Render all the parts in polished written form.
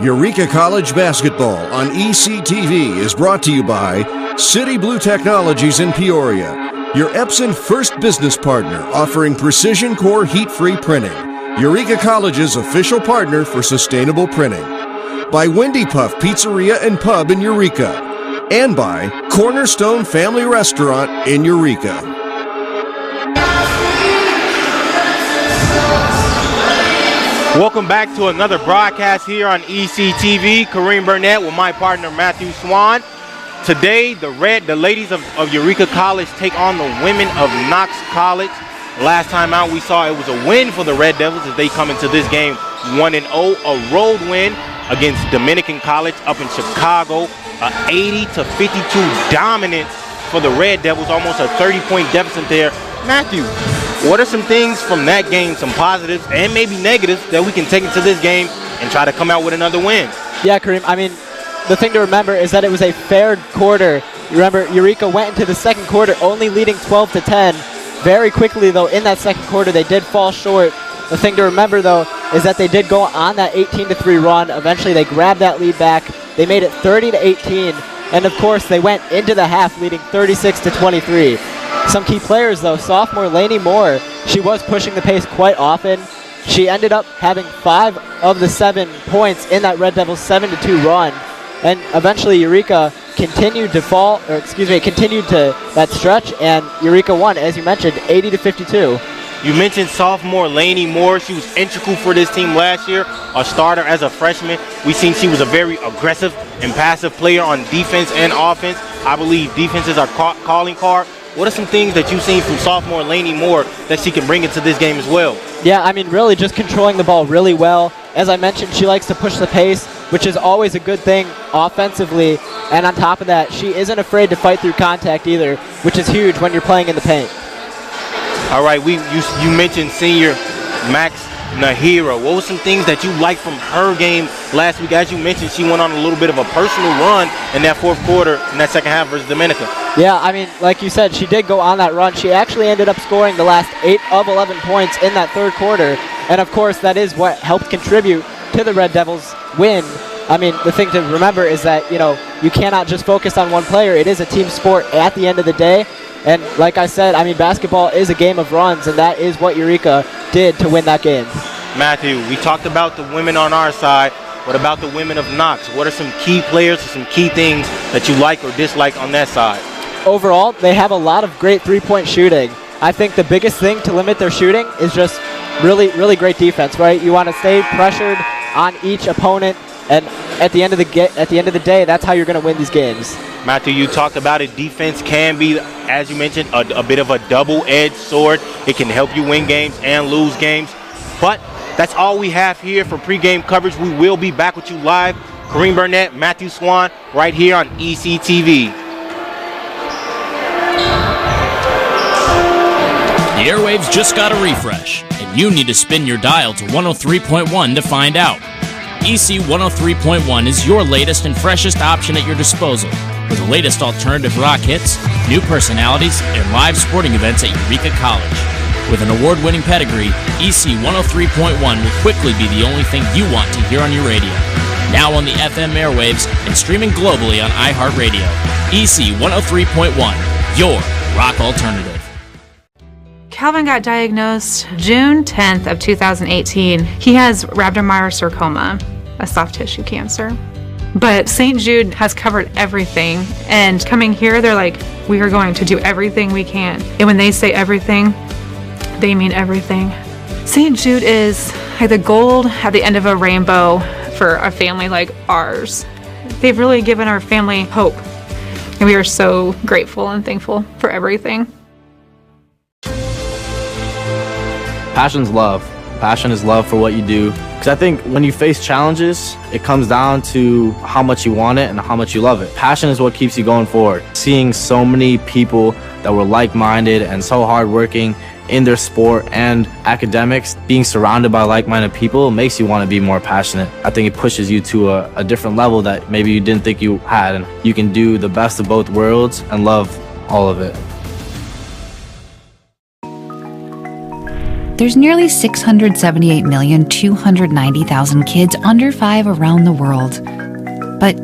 Eureka College Basketball on ECTV is brought to you by City Blue Technologies in Peoria, your Epson first business partner offering precision core heat-free printing. Eureka College's official partner for sustainable printing. By Wendy Puff Pizzeria and Pub in Eureka. And by Cornerstone Family Restaurant in Eureka. Welcome back to another broadcast here on ECTV. Kareem Burnett with my partner Matthew Swan. Today, the ladies of Eureka College take on the women of Knox College. Last time out, we saw it was a win for the Red Devils as they come into this game 1-0, a road win against Dominican College up in Chicago. 80-52 dominance for the Red Devils, almost a 30-point deficit there. Matthew, what are some things from that game, some positives and maybe negatives that we can take into this game and try to come out with another win? Yeah, Kareem, I mean, the thing to remember is that it was a fair quarter. Remember, Eureka went into the second quarter only leading 12-10. Very quickly, though, in that second quarter, they did fall short. The thing to remember, though, is that they did go on that 18-3 run. Eventually, they grabbed that lead back. They made it 30-18. And, of course, they went into the half leading 36-23. Some key players, though, sophomore Lainey Moore, she was pushing the pace quite often. She ended up having 5 of the 7 points in that Red Devils 7-2 run. And eventually Eureka continued to continued to that stretch, and Eureka won, as you mentioned, 80-52. You mentioned sophomore Lainey Moore. She was integral for this team last year, a starter as a freshman. We've seen she was a very aggressive and passive player on defense and offense. I believe defense is our calling card. What are some things that you've seen from sophomore Lainey Moore that she can bring into this game as well? Yeah, I mean, really just controlling the ball really well. As I mentioned, she likes to push the pace, which is always a good thing offensively. And on top of that, she isn't afraid to fight through contact either, which is huge when you're playing in the paint. All right, you mentioned senior Max Nahira. What were some things that you liked from her game last week? As you mentioned, she went on a little bit of a personal run in that fourth quarter in that second half versus Dominica. Yeah, I mean, like you said, she did go on that run. She actually ended up scoring the last 8 of 11 points in that third quarter. And, of course, that is what helped contribute to the Red Devils' win. I mean, the thing to remember is that, you cannot just focus on one player. It is a team sport at the end of the day. And like I said, I mean, basketball is a game of runs, and that is what Eureka did to win that game. Matthew, we talked about the women on our side. What about the women of Knox? What are some key players or some key things that you like or dislike on that side? Overall, they have a lot of great three-point shooting. I think the biggest thing to limit their shooting is just really, really great defense, right? You want to stay pressured on each opponent, and at the end of the day, that's how you're going to win these games. Matthew, you talked about it. Defense can be, as you mentioned, a bit of a double-edged sword. It can help you win games and lose games. But that's all we have here for pregame coverage. We will be back with you live. Kareem Burnett, Matthew Swan, right here on ECTV. The airwaves just got a refresh, and you need to spin your dial to 103.1 to find out. EC 103.1 is your latest and freshest option at your disposal, for the latest alternative rock hits, new personalities, and live sporting events at Eureka College. With an award-winning pedigree, EC 103.1 will quickly be the only thing you want to hear on your radio. Now on the FM airwaves and streaming globally on iHeartRadio. EC 103.1, your rock alternative. Calvin got diagnosed June 10th of 2018. He has rhabdomyosarcoma, a soft tissue cancer. But St. Jude has covered everything. And coming here, they're like, we are going to do everything we can. And when they say everything, they mean everything. St. Jude is like the gold at the end of a rainbow for a family like ours. They've really given our family hope. And we are so grateful and thankful for everything. Passion's love. Passion is love for what you do. Because I think when you face challenges, it comes down to how much you want it and how much you love it. Passion is what keeps you going forward. Seeing so many people that were like-minded and so hardworking in their sport and academics, being surrounded by like-minded people makes you want to be more passionate. I think it pushes you to a different level that maybe you didn't think you had. And you can do the best of both worlds and love all of it. There's nearly 678,290,000 kids under 5 around the world. But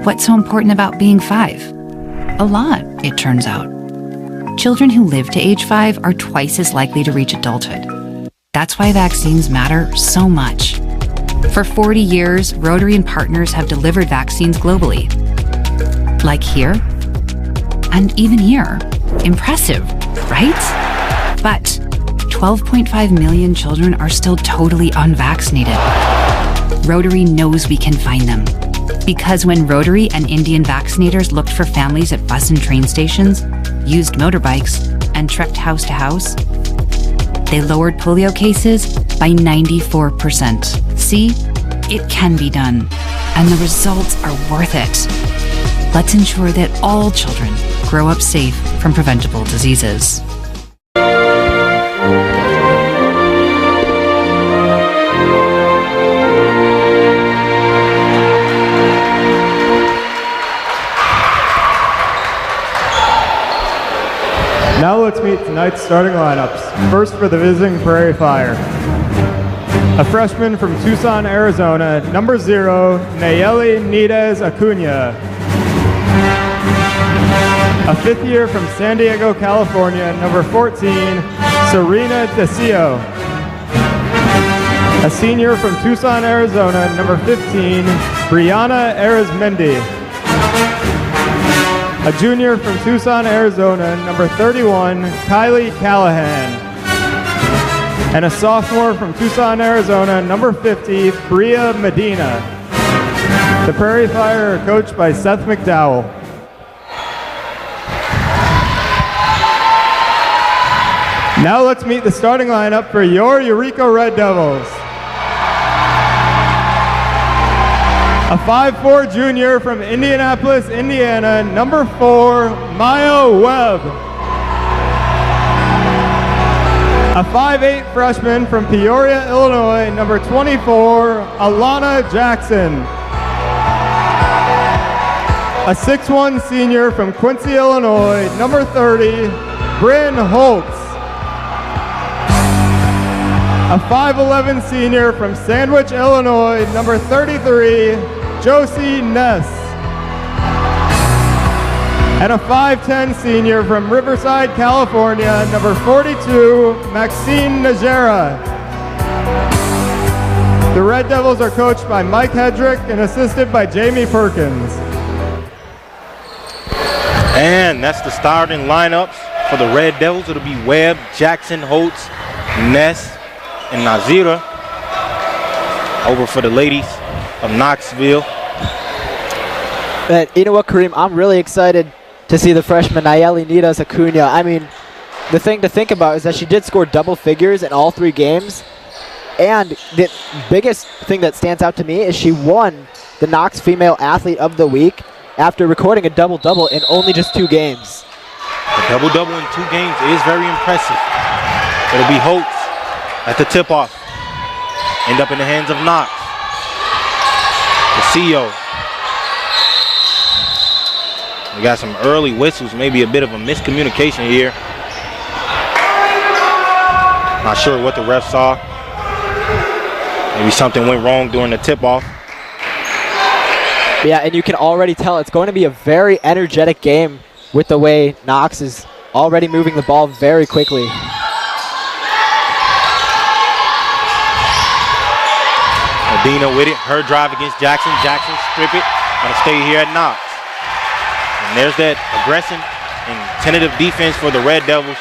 what's so important about being 5? A lot, it turns out. Children who live to age 5 are twice as likely to reach adulthood. That's why vaccines matter so much. For 40 years, Rotary and partners have delivered vaccines globally. Like here, and even here. Impressive, right? But 12.5 million children are still totally unvaccinated. Rotary knows we can find them. Because when Rotary and Indian vaccinators looked for families at bus and train stations, used motorbikes, and trekked house to house, they lowered polio cases by 94%. See, it can be done, and the results are worth it. Let's ensure that all children grow up safe from preventable diseases. Now let's meet tonight's starting lineups. First for the visiting Prairie Fire. A freshman from Tucson, Arizona, number 0, Nayeli Nidez Acuna. A fifth year from San Diego, California, number 14, Serena Decio. A senior from Tucson, Arizona, number 15, Brianna Arizmendi. A junior from Tucson, Arizona, number 31, Kylie Callahan. And a sophomore from Tucson, Arizona, number 50, Bria Medina. The Prairie Fire are coached by Seth McDowell. Now let's meet the starting lineup for your Eureka Red Devils. A 5'4" junior from Indianapolis, Indiana, number 4, Maya Webb. A 5'8" freshman from Peoria, Illinois, number 24, Alana Jackson. A 6'1" senior from Quincy, Illinois, number 30, Bryn Holtz. A 5'11" senior from Sandwich, Illinois, number 33, Josie Ness. And a 5'10" senior from Riverside, California, number 42, Maxine Najera. The Red Devils are coached by Mike Hedrick and assisted by Jamie Perkins. And that's the starting lineups for the Red Devils. It'll be Webb, Jackson, Holtz, Ness, and Nazira. Over for the ladies of Knoxville. But you know what, Kareem? I'm really excited to see the freshman Nayeli Nidez Acuna. I mean, the thing to think about is that she did score double figures in all 3 games. And the biggest thing that stands out to me is she won the Knox Female Athlete of the Week after recording a double-double in only just 2 games. A double-double in 2 games is very impressive. It'll be Holtz at the tip-off. End up in the hands of Knox. The CEO. We got some early whistles, maybe a bit of a miscommunication here. Not sure what the ref saw. Maybe something went wrong during the tip-off. Yeah, and you can already tell it's going to be a very energetic game with the way Knox is already moving the ball very quickly. Medina with it, her drive against Jackson. Jackson strip it, gonna stay here at Knox. And there's that aggressive and tentative defense for the Red Devils.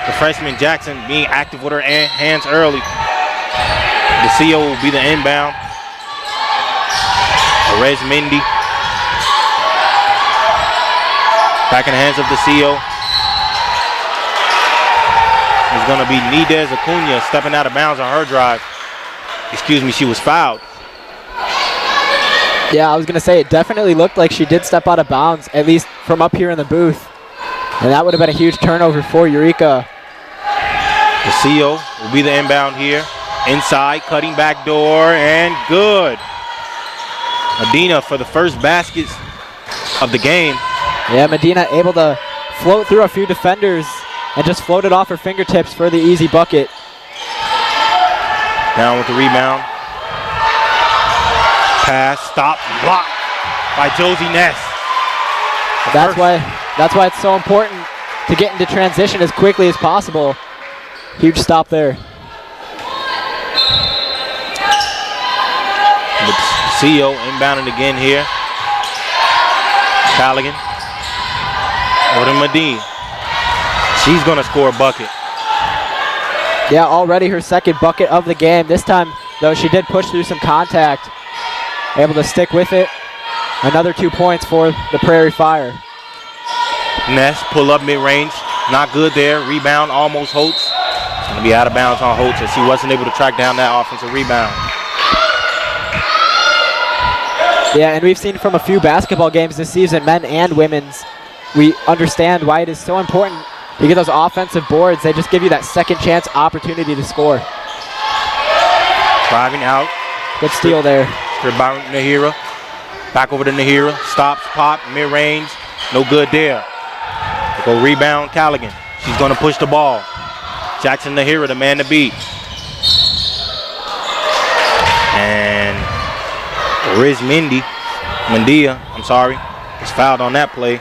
The freshman Jackson being active with her hands early. The CO will be the inbound. Perez Mendy. Back in the hands of the CO. It's gonna be Nidez Acuna stepping out of bounds on her drive. Excuse me, she was fouled. Yeah, I was going to say it definitely looked like she did step out of bounds, at least from up here in the booth. And that would have been a huge turnover for Eureka. The CO will be the inbound here. Inside, cutting back door, and good. Medina for the first baskets of the game. Yeah, Medina able to float through a few defenders and just float it off her fingertips for the easy bucket. Down with the rebound. Pass, stop, blocked by Josie Ness. That's why it's so important to get into transition as quickly as possible. Huge stop there. CEO inbounding again here. Callaghan. Over to Medine. She's going to score a bucket. Yeah, already her second bucket of the game. This time, though, she did push through some contact. Able to stick with it. Another 2 points for the Prairie Fire. Ness, pull up mid-range. Not good there. Rebound, almost Holtz. It's going to be out of bounds on Holtz as he wasn't able to track down that offensive rebound. Yeah, and we've seen from a few basketball games this season, men and women's, we understand why it is so important to get those offensive boards. They just give you that second chance opportunity to score. Driving out. Good steal there. By Nahira. Back over to Nahira. Stops, pop, mid-range. No good there. They go rebound, Callaghan. She's going to push the ball. Jackson Nahira, the man to beat. And Riz Mendia, was fouled on that play.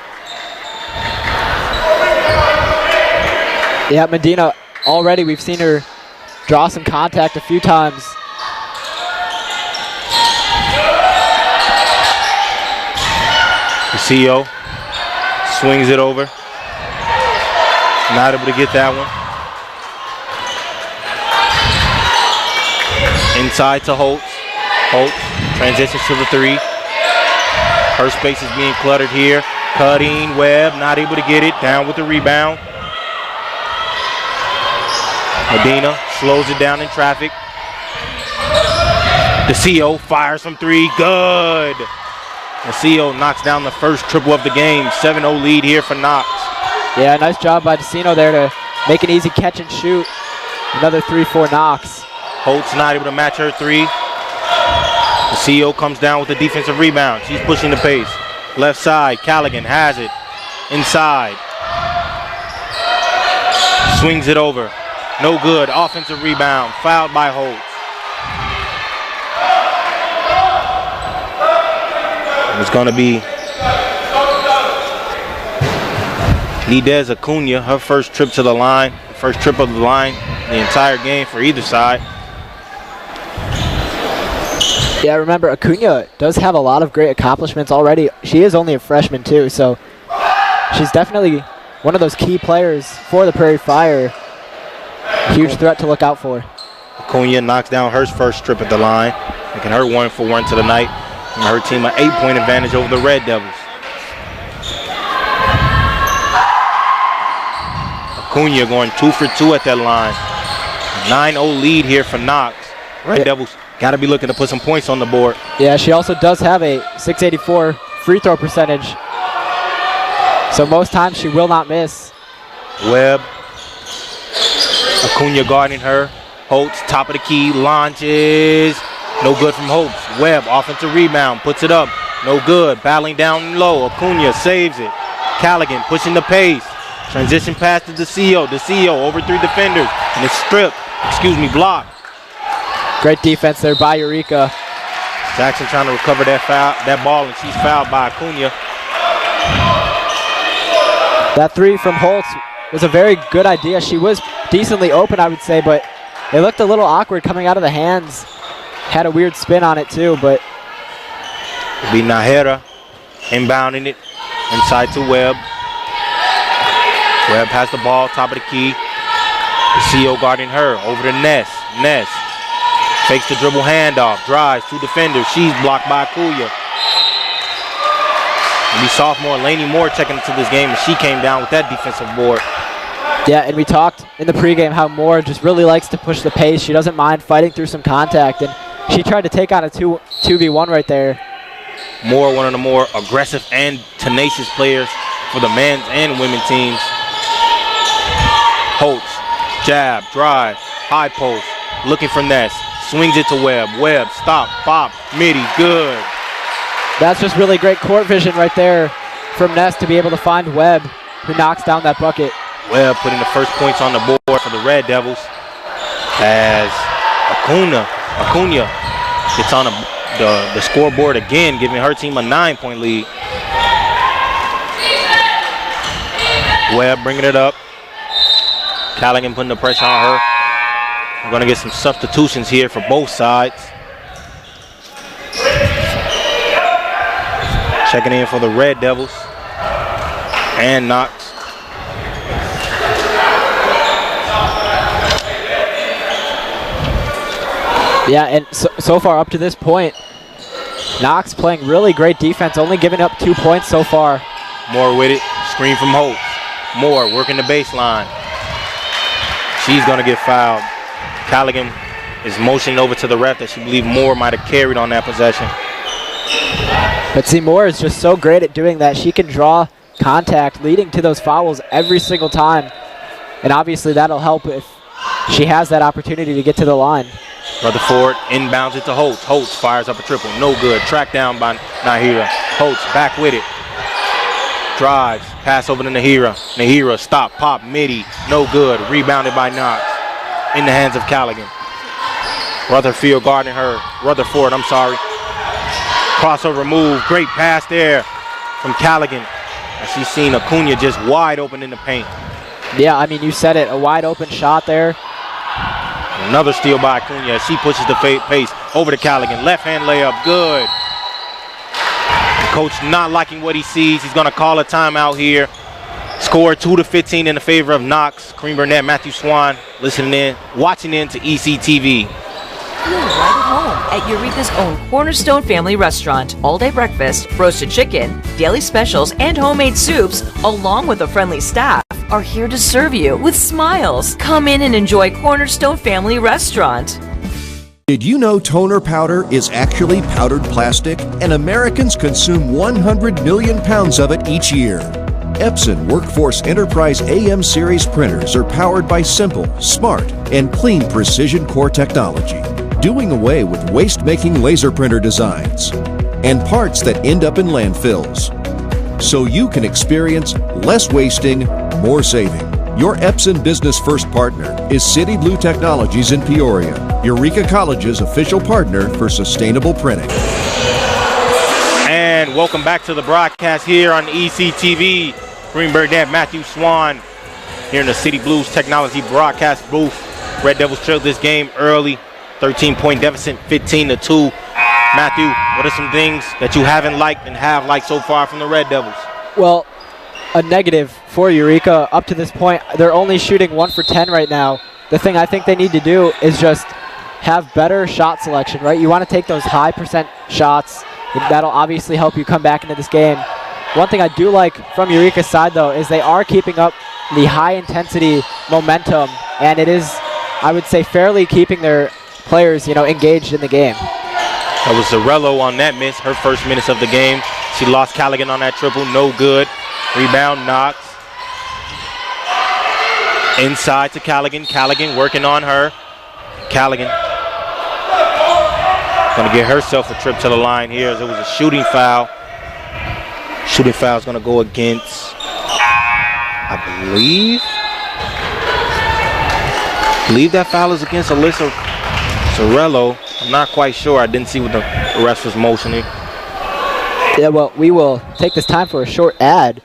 Yeah, Medina, already we've seen her draw some contact a few times. The CEO swings it over. Not able to get that one. Inside to Holtz. Holtz transitions to the three. Her space is being cluttered here. Cutting, Webb, not able to get it. Down with the rebound. Medina slows it down in traffic. The CO fires from three. Good. The CO knocks down the first triple of the game. 7-0 lead here for Knox. Yeah, nice job by DeCino there to make an easy catch and shoot. Another 3 for Knox. Holtz not able to match her three. The CO comes down with the defensive rebound. She's pushing the pace. Left side, Callaghan has it. Inside. Swings it over. No good. Offensive rebound. Fouled by Holtz. And it's going to be Nidez Acuna, her first trip to the line. First trip of the line the entire game for either side. Yeah, remember, Acuna does have a lot of great accomplishments already. She is only a freshman, too, so she's definitely one of those key players for the Prairie Fire. Huge threat to look out for. Acuna knocks down her first trip at the line, making her 1 for 1 to the night, and her team an 8-point advantage over the Red Devils. Acuna going 2 for 2 at that line. 9-0 lead here for Knox. Red Devils got to be looking to put some points on the board. Yeah, she also does have a .684 free throw percentage. So most times she will not miss. Webb. Acuna guarding her. Holtz, top of the key, launches. No good from Holtz. Webb, offensive rebound, puts it up. No good. Battling down low. Acuna saves it. Callaghan pushing the pace. Transition pass to DeCio. DeCio over 3 defenders. And it's stripped. Blocked. Great defense there by Eureka. Jackson trying to recover that ball, and she's fouled by Acuna. That 3 from Holtz was a very good idea. She was decently open, I would say, but it looked a little awkward coming out of the hands. Had a weird spin on it too, but it'll be Nahera inbounding it inside to Webb. Webb has the ball, top of the key. The CO guarding her over to Ness. Ness fakes the dribble handoff, drives 2 defenders. She's blocked by Acuna. Maybe sophomore Lainey Moore checking into this game, and she came down with that defensive board. Yeah, and we talked in the pregame how Moore just really likes to push the pace. She doesn't mind fighting through some contact, and she tried to take on a 2v1 right there. Moore, one of the more aggressive and tenacious players for the men's and women's teams. Holtz, jab, drive, high post, looking for Ness, swings it to Webb. Webb, stop, pop, midi, good. That's just really great court vision right there from Ness to be able to find Webb, who knocks down that bucket. Webb putting the first points on the board for the Red Devils as Acuna gets on the scoreboard again, giving her team a 9-point lead. Webb bringing it up. Callaghan putting the pressure on her. We're going to get some substitutions here for both sides. Checking in for the Red Devils and Knox. Yeah, and so far up to this point, Knox playing really great defense, only giving up 2 points so far. Moore with it, screen from Holtz. Moore working the baseline. She's going to get fouled. Callaghan is motioning over to the ref that she believes Moore might have carried on that possession. But see, Moore is just so great at doing that. She can draw contact, leading to those fouls every single time. And obviously that'll help if she has that opportunity to get to the line. Rutherford inbounds it to Holtz. Holtz fires up a triple. No good. Tracked down by Nahira. Holtz back with it. Drives. Pass over to Nahira. Nahira stop. Pop. Midi. No good. Rebounded by Knox. In the hands of Callaghan. Rutherford, I'm sorry. Crossover move. Great pass there from Callaghan. And she's seen Acuna just wide open in the paint. Yeah, I mean, you said it. A wide open shot there. Another steal by Acuna. She pushes the pace over to Callaghan. Left hand layup. Good. The coach not liking what he sees. He's going to call a timeout here. Score 2-15 in the favor of Knox. Kareem Burnett, Matthew Swan, watching in to ECTV. Feel right at home at Eureka's own Cornerstone Family Restaurant. All-day breakfast, roasted chicken, daily specials, and homemade soups, along with a friendly staff, are here to serve you with smiles. Come in and enjoy Cornerstone Family Restaurant. Did you know toner powder is actually powdered plastic, and Americans consume 100 million pounds of it each year? Epson Workforce Enterprise AM series printers are powered by simple, smart, and clean precision core technology, doing away with waste-making laser printer designs and parts that end up in landfills. So you can experience less wasting, more saving. Your Epson Business First partner is City Blue Technologies in Peoria, Eureka College's official partner for sustainable printing. And welcome back to the broadcast here on ECTV. Kareem Burnett, Matthew Swan here in the City Blues Technology broadcast booth. Red Devils trailed this game early, 13-point deficit, 15-2. Matthew, what are some things that you haven't liked and have liked so far from the Red Devils? Well, a negative for Eureka. Up to this point, they're only shooting 1 for 10 right now. The thing I think they need to do is just have better shot selection, right? You want to take those high percent shots. That'll obviously help you come back into this game. One thing I do like from Eureka's side, though, is they are keeping up the high-intensity momentum, and it is, I would say, fairly keeping their players, engaged in the game. That was Zarello on that miss, her first minutes of the game. She lost Callaghan on that triple, no good. Rebound, Knox. Inside to Callaghan. Callaghan working on her. Callaghan going to get herself a trip to the line here as it was a shooting foul. Shooting foul is going to go against, I believe that foul is against Alyssa Zarello. I'm not quite sure. I didn't see what the ref was motioning. Yeah, well, we will take this time for a short ad.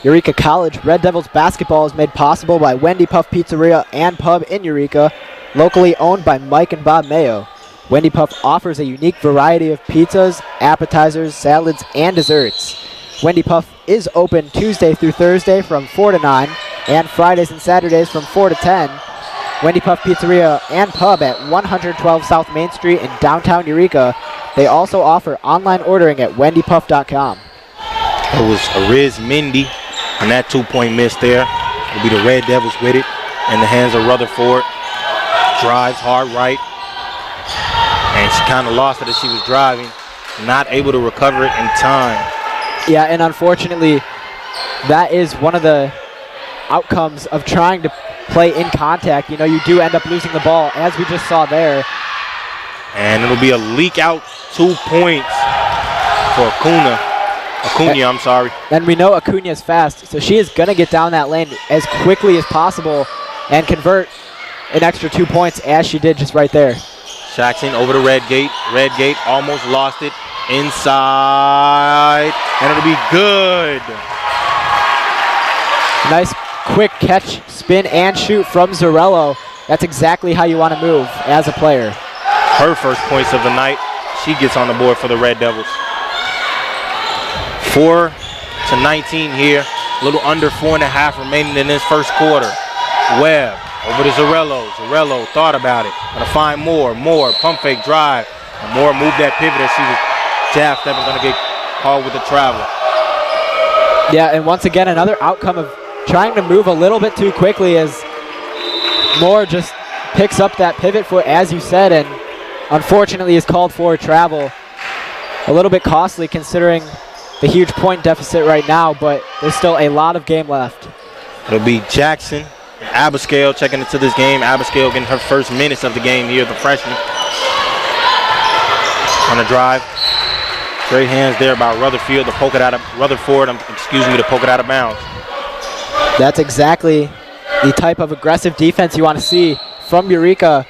Eureka College Red Devils basketball is made possible by Wendy Puff Pizzeria and Pub in Eureka, locally owned by Mike and Bob Mayo. Wendy Puff offers a unique variety of pizzas, appetizers, salads, and desserts. Wendy Puff is open Tuesday through Thursday from 4 to 9 and Fridays and Saturdays from 4 to 10. Wendy Puff Pizzeria and Pub at 112 South Main Street in downtown Eureka. They also offer online ordering at wendypuff.com. It was Ariz Mindy on that 2-point miss there. It'll be the Red Devils with it in the hands of Rutherford. Drives hard right. And she kind of lost it as she was driving. Not able to recover it in time. Yeah, and unfortunately, that is one of the outcomes of trying to play in contact. You do end up losing the ball, as we just saw there. And it'll be a leak out 2 points for Acuna, I'm sorry. And we know Acuna is fast, so she is going to get down that lane as quickly as possible and convert an extra 2 points as she did just right there. Jackson over to Redgate. Redgate almost lost it. Inside. And it'll be good. Nice quick catch, spin, and shoot from Zarello. That's exactly how you want to move as a player. Her first points of the night. She gets on the board for the Red Devils. 4-19 here. A little under 4.5 remaining in this first quarter. Webb over to Zarello. Zarello thought about it. Gonna find more. Pump fake drive. And Moore moved that pivot as she was jab stepping. Gonna get called with the travel. Yeah, and once again, another outcome of trying to move a little bit too quickly as Moore just picks up that pivot foot, as you said, and unfortunately is called for a travel. A little bit costly considering the huge point deficit right now, but there's still a lot of game left. It'll be Jackson and Abascale checking into this game. Abascale getting her first minutes of the game here, the freshman. On the drive. Great hands there by Rutherford to poke it out of bounds. That's exactly the type of aggressive defense you want to see from Eureka.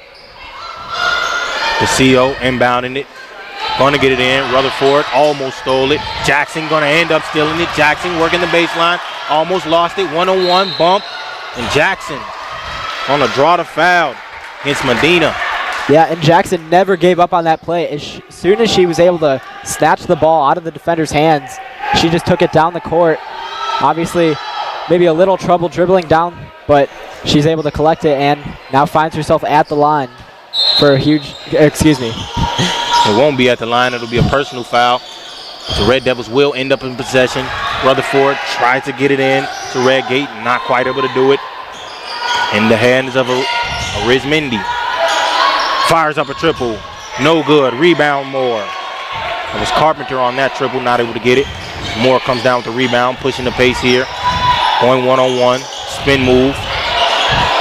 The CO inbounding it. Going to get it in. Rutherford almost stole it. Jackson going to end up stealing it. Jackson working the baseline. Almost lost it. 1-on-1 bump. And Jackson on a draw to foul against Medina. Yeah, and Jackson never gave up on that play. As soon as she was able to snatch the ball out of the defender's hands, she just took it down the court. Obviously, maybe a little trouble dribbling down, but she's able to collect it and now finds herself at the line for a huge, excuse me. It won't be at the line. It'll be a personal foul. The Red Devils will end up in possession. Rutherford tried to get it in to Redgate, not quite able to do it. In the hands of Arizmendi. Fires up a triple. No good. Rebound Moore. It was Carpenter on that triple, not able to get it. Moore comes down with the rebound, pushing the pace here. Going 1-on-1. Spin move.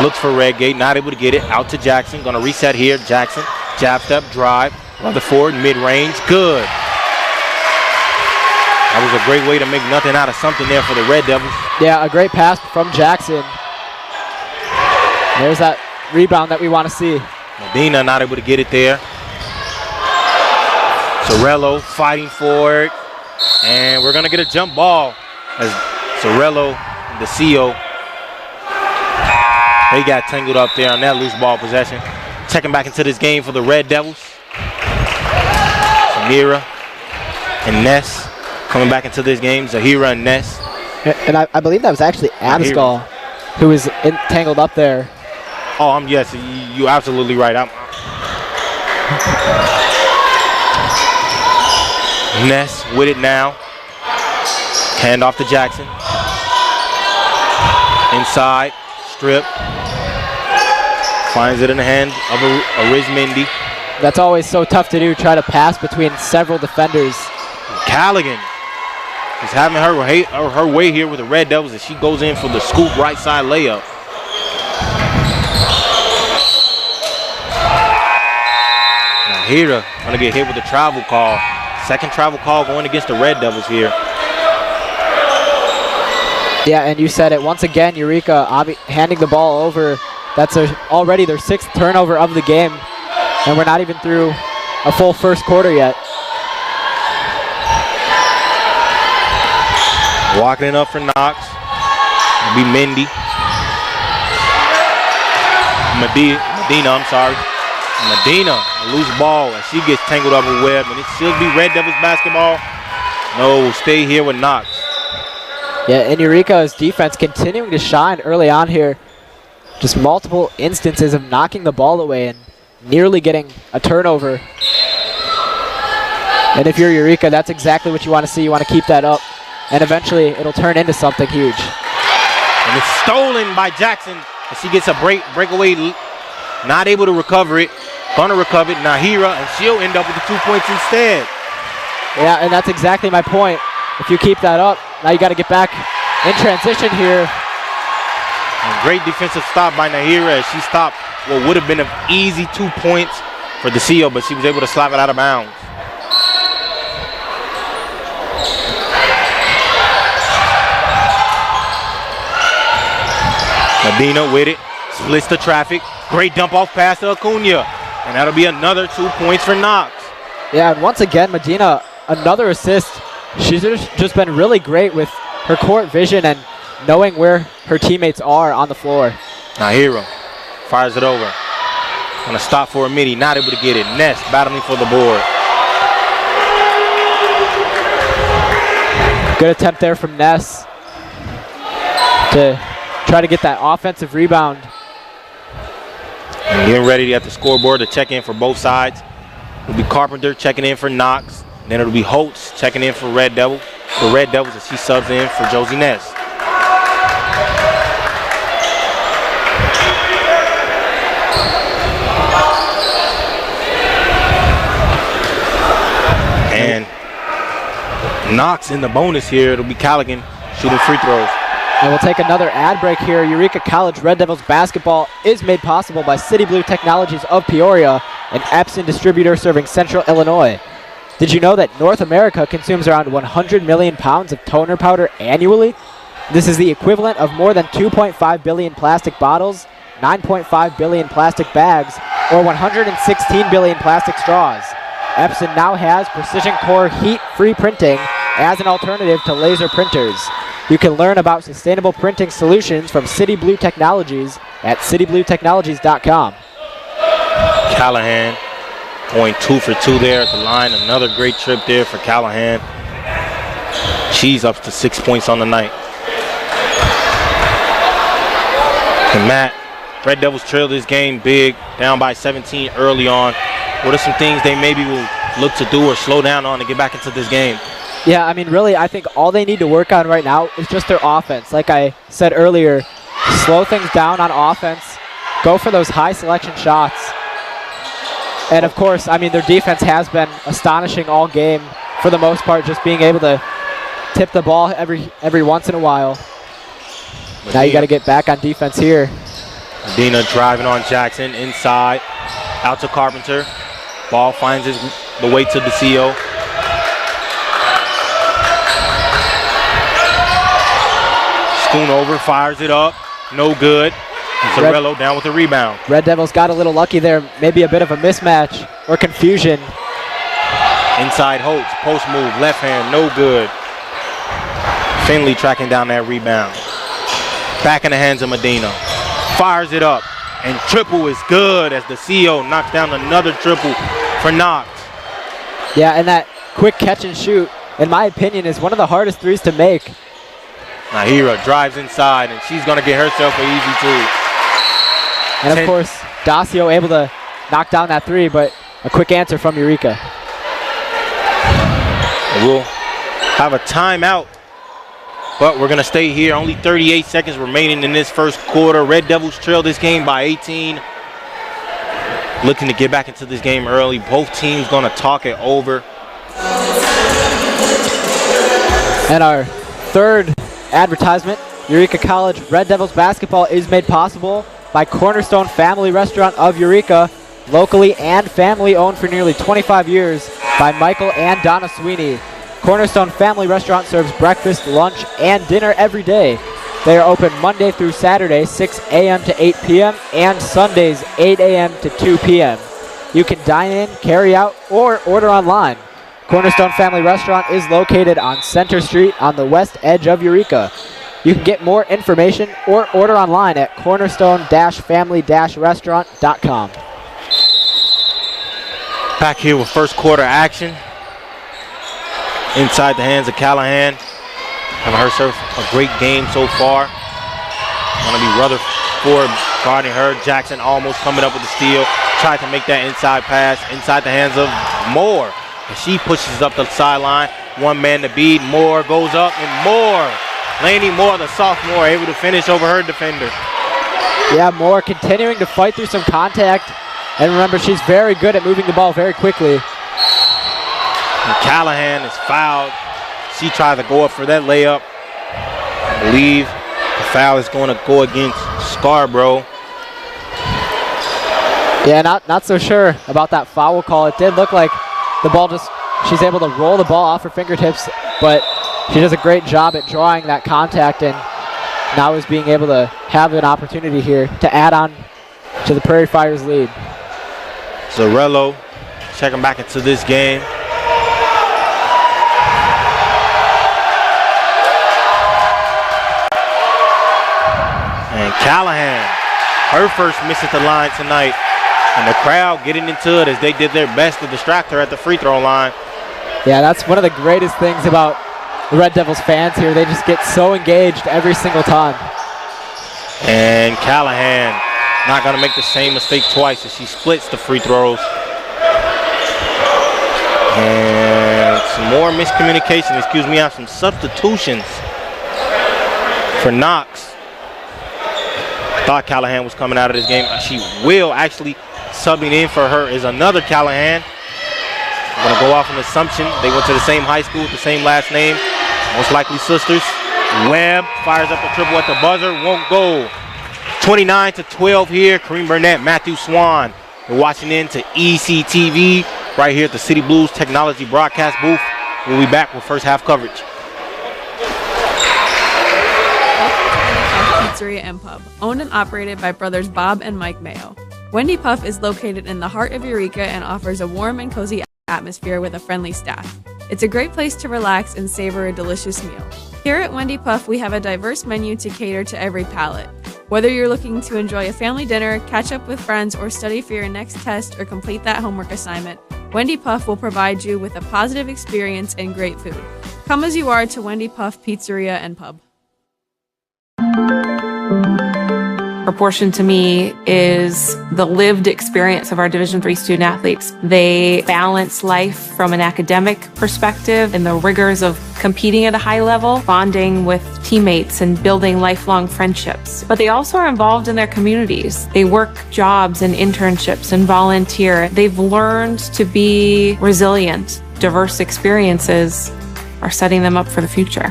Looks for Redgate, not able to get it. Out to Jackson. Going to reset here. Jackson. Jab step, drive. Rutherford, mid-range. Good. That was a great way to make nothing out of something there for the Red Devils. Yeah, a great pass from Jackson. There's that rebound that we want to see. Medina not able to get it there. Zarello fighting for it. And we're going to get a jump ball as Zarello, the CO, they got tangled up there on that loose ball possession. Checking back into this game for the Red Devils. Samira and Ness coming back into this game. Zahira and Ness. And I believe that was actually Abascal who was tangled up there. Oh, yes, you're absolutely right. Ness with it now. Hand off to Jackson. Inside, strip. Finds it in the hand of Arizmendi. That's always so tough to do, try to pass between several defenders. Callaghan is having her way here with the Red Devils as she goes in for the scoop right side layup. Hira gonna get hit with a travel call. Second travel call going against the Red Devils here. Yeah, and you said it once again, Eureka handing the ball over. That's already their 6th turnover of the game, and we're not even through a full first quarter yet. Walking it up for Knox. It'll be Medina, I'm sorry. Medina, a loose ball, and she gets tangled up with Webb, and it should be Red Devils basketball. No, we'll stay here with Knox. Yeah, and Eureka's defense continuing to shine early on here. Just multiple instances of knocking the ball away and nearly getting a turnover. And if you're Eureka, that's exactly what you want to see. You want to keep that up, and eventually it'll turn into something huge. And it's stolen by Jackson, and she gets a breakaway, not able to recover it. Gonna recover it, Nahira, and she'll end up with the 2 points instead. Yeah, and that's exactly my point. If you keep that up, now you got to get back in transition here. And great defensive stop by Nahira as she stopped what would have been an easy 2 points for the CO, but she was able to slap it out of bounds. Medina with it, splits the traffic. Great dump off pass to Acuna. And that'll be another 2 points for Knox. Yeah, and once again, Medina, another assist. She's just been really great with her court vision and knowing where her teammates are on the floor. Now Hero fires it over. Gonna stop for a midi, not able to get it. Ness battling for the board. Good attempt there from Ness to try to get that offensive rebound. And getting ready at the scoreboard to check in for both sides. It'll be Carpenter checking in for Knox. Then it'll be Holtz checking in for Red Devils. The Red Devils as she subs in for Josie Ness. And Knox in the bonus here. It'll be Callaghan shooting free throws. And we'll take another ad break here. Eureka College Red Devils basketball is made possible by City Blue Technologies of Peoria, an Epson distributor serving Central Illinois. Did you know that North America consumes around 100 million pounds of toner powder annually? This is the equivalent of more than 2.5 billion plastic bottles, 9.5 billion plastic bags, or 116 billion plastic straws. Epson now has precision core heat-free printing as an alternative to laser printers. You can learn about sustainable printing solutions from City Blue Technologies at citybluetechnologies.com. Callahan going 2 for 2 there at the line. Another great trip there for Callahan. She's up to 6 points on the night. And Matt, Red Devils trail this game big, down by 17 early on. What are some things they maybe will look to do or slow down on to get back into this game? Yeah, I mean, really, I think all they need to work on right now is just their offense. Like I said earlier, slow things down on offense, go for those high selection shots. And, of course, I mean, their defense has been astonishing all game for the most part, just being able to tip the ball every once in a while. Medina. Now you got to get back on defense here. Medina driving on Jackson inside, out to Carpenter. Ball finds the way to the CO. Spoon over, fires it up, no good. Zarello down with the rebound. Red Devils got a little lucky there, maybe a bit of a mismatch or confusion. Inside Holtz, post move, left hand, no good. Finley tracking down that rebound. Back in the hands of Medina. Fires it up, and triple is good as the CO knocks down another triple for Knox. Yeah, and that quick catch and shoot, in my opinion, is one of the hardest threes to make. Nahira drives inside, and she's going to get herself an easy two. And, of course, Dacio able to knock down that three, but a quick answer from Eureka. We'll have a timeout, but we're going to stay here. Only 38 seconds remaining in this first quarter. Red Devils trail this game by 18. Looking to get back into this game early. Both teams going to talk it over. And our third advertisement, Eureka College Red Devils basketball is made possible by Cornerstone Family Restaurant of Eureka, locally and family owned for nearly 25 years by Michael and Donna Sweeney. Cornerstone Family Restaurant serves breakfast, lunch, and dinner every day. They are open Monday through Saturday, 6 a.m. to 8 p.m., and Sundays, 8 a.m. to 2 p.m. You can dine in, carry out, or order online. Cornerstone Family Restaurant is located on Center Street on the west edge of Eureka. You can get more information or order online at cornerstone-family-restaurant.com. Back here with first quarter action. Inside the hands of Callahan. Having herself a great game so far. Going to be Rutherford guarding her. Jackson almost coming up with the steal. Tried to make that inside pass inside the hands of Moore. And she pushes up the sideline. One man to beat. Moore goes up and Moore. Laney Moore, the sophomore, able to finish over her defender. Yeah, Moore continuing to fight through some contact. And remember, she's very good at moving the ball very quickly. And Callahan is fouled. She tries to go up for that layup. I believe the foul is going to go against Scarborough. Yeah, not so sure about that foul call. It did look like the ball she's able to roll the ball off her fingertips, but she does a great job at drawing that contact and now is being able to have an opportunity here to add on to the Prairie Fire's lead. Zarello checking back into this game. And Callahan, her first miss at the line tonight. And the crowd getting into it as they did their best to distract her at the free throw line. Yeah, that's one of the greatest things about the Red Devils fans here. They just get so engaged every single time. And Callahan not going to make the same mistake twice as she splits the free throws. And some more miscommunication, I have some substitutions for Knox. I thought Callahan was coming out of this game. She will actually. Subbing in for her is another Callahan. I'm going to go off an assumption. They went to the same high school with the same last name. Most likely sisters. Webb fires up a triple at the buzzer. Won't go. 29-12 here. Kareem Burnett, Matthew Swan. You're watching in to ECTV right here at the City Blues Technology Broadcast booth. We'll be back with first half coverage. Pizzeria and Pub, owned and operated by brothers Bob and Mike Mayo. Wendy Puff is located in the heart of Eureka and offers a warm and cozy atmosphere with a friendly staff. It's a great place to relax and savor a delicious meal. Here at Wendy Puff, we have a diverse menu to cater to every palate. Whether you're looking to enjoy a family dinner, catch up with friends, or study for your next test or complete that homework assignment, Wendy Puff will provide you with a positive experience and great food. Come as you are to Wendy Puff Pizzeria and Pub. Proportion to me is the lived experience of our Division III student athletes. They balance life from an academic perspective and the rigors of competing at a high level, bonding with teammates and building lifelong friendships. But they also are involved in their communities. They work jobs and internships and volunteer. They've learned to be resilient. Diverse experiences are setting them up for the future.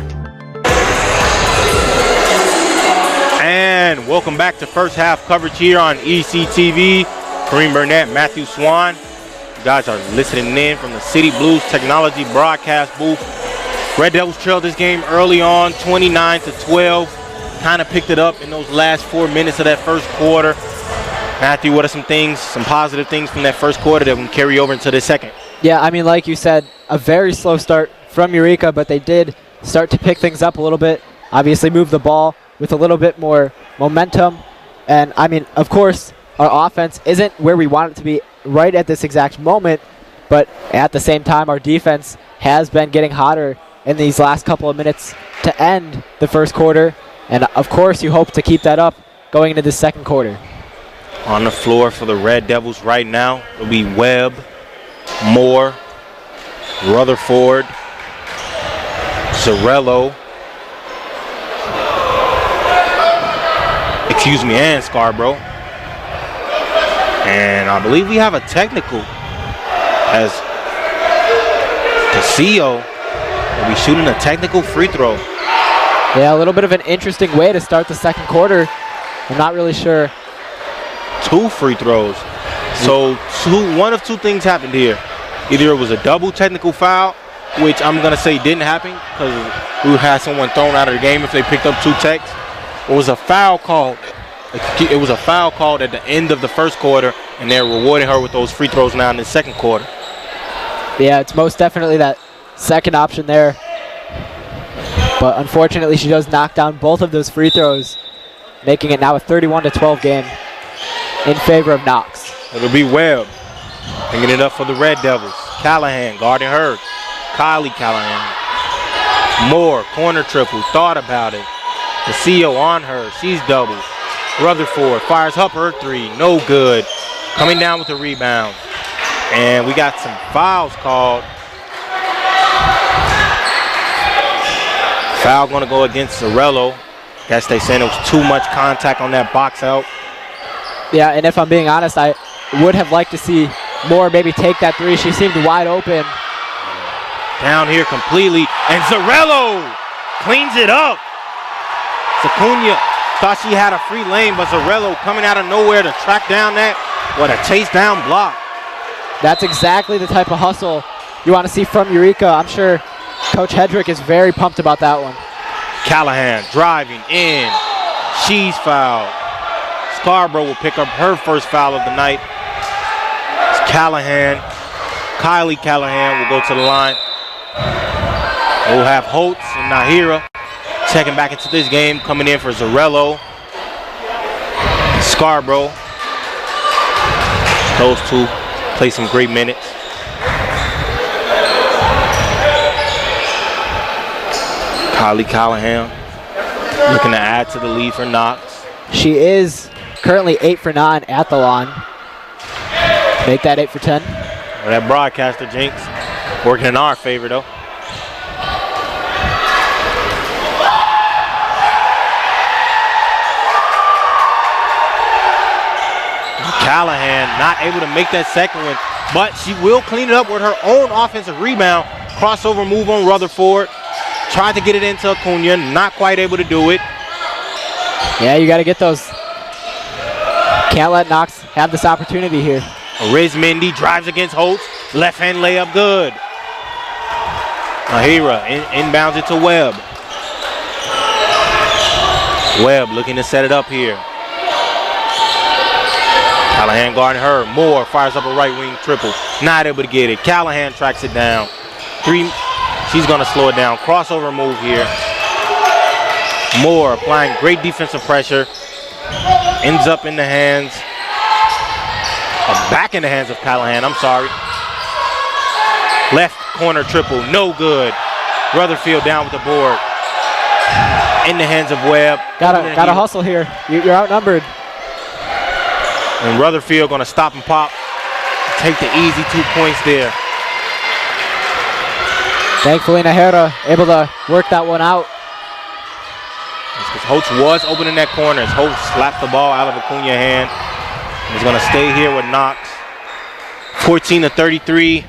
And welcome back to first half coverage here on ECTV. Kareem Burnett, Matthew Swan. You guys are listening in from the City Blues Technology Broadcast booth. Red Devils trailed this game early on, 29-12. Kind of picked it up in those last 4 minutes of that first quarter. Matthew, what are some things, some positive things from that first quarter that we can carry over into the second? Yeah, I mean, like you said, a very slow start from Eureka, but they did start to pick things up a little bit. Obviously move the ball with a little bit more momentum. And, I mean, of course, our offense isn't where we want it to be right at this exact moment, but at the same time, our defense has been getting hotter in these last couple of minutes to end the first quarter. And, of course, you hope to keep that up going into the second quarter. On the floor for the Red Devils right now, it'll be Webb, Moore, Rutherford, Zarello, and Scarborough. And I believe we have a technical as Castillo will be shooting a technical free throw. Yeah, a little bit of an interesting way to start the second quarter. I'm not really sure. 2 free throws. So one of two things happened here. Either it was a double technical foul, which I'm going to say didn't happen because we had someone thrown out of the game if they picked up 2 techs. It was a foul called. It was a foul called at the end of the first quarter, and they're rewarding her with those free throws now in the second quarter. Yeah, it's most definitely that second option there. But unfortunately, she does knock down both of those free throws, making it now a 31-12 game in favor of Knox. It'll be Webb bringing it up for the Red Devils. Callahan guarding her. Kylie Callahan. Moore, corner triple, thought about it. The CEO on her, she's doubled. Rutherford fires up her 3, no good. Coming down with the rebound. And we got some fouls called. Foul gonna go against Zarello. Guess they saying it was too much contact on that box out. Yeah, and if I'm being honest, I would have liked to see Moore maybe take that 3. She seemed wide open. Down here completely, and Zarello cleans it up. Acuna thought she had a free lane, but Zarello coming out of nowhere to track down that. What a chase down block. That's exactly the type of hustle you want to see from Eureka. I'm sure Coach Hedrick is very pumped about that one. Callahan driving in. She's fouled. Scarborough will pick up her first foul of the night. Kylie Callahan will go to the line. We'll have Holtz and Nahira checking back into this game, coming in for Zarello, Scarborough. Those two play some great minutes. Kylie Callahan looking to add to the lead for Knox. She is currently 8 for 9 at the line. Make that 8 for 10. Well, that broadcaster jinx working in our favor though. Callahan not able to make that second one, but she will clean it up with her own offensive rebound. Crossover move on Rutherford. Tried to get it into Acuna, not quite able to do it. Yeah, you got to get those. Can't let Knox have this opportunity here. Rizmendi drives against Holtz. Left hand layup good. Nahira inbounds it to Webb. Webb looking to set it up here. Callahan guarding her. Moore fires up a right wing triple. Not able to get it. Callahan tracks it down. She's going to slow it down. Crossover move here. Moore applying great defensive pressure. Ends up in the hands. Back in the hands of Callahan. I'm sorry. Left corner triple. No good. Rutherfield down with the board. In the hands of Webb. Gotta hustle here. You're outnumbered. And Rutherfield going to stop and pop. Take the easy 2 points there. Thankfully, Nahira able to work that one out. Because Holtz was open in that corner. As Holtz slapped the ball out of Acuna's hand. He's going to stay here with Knox. 14-33.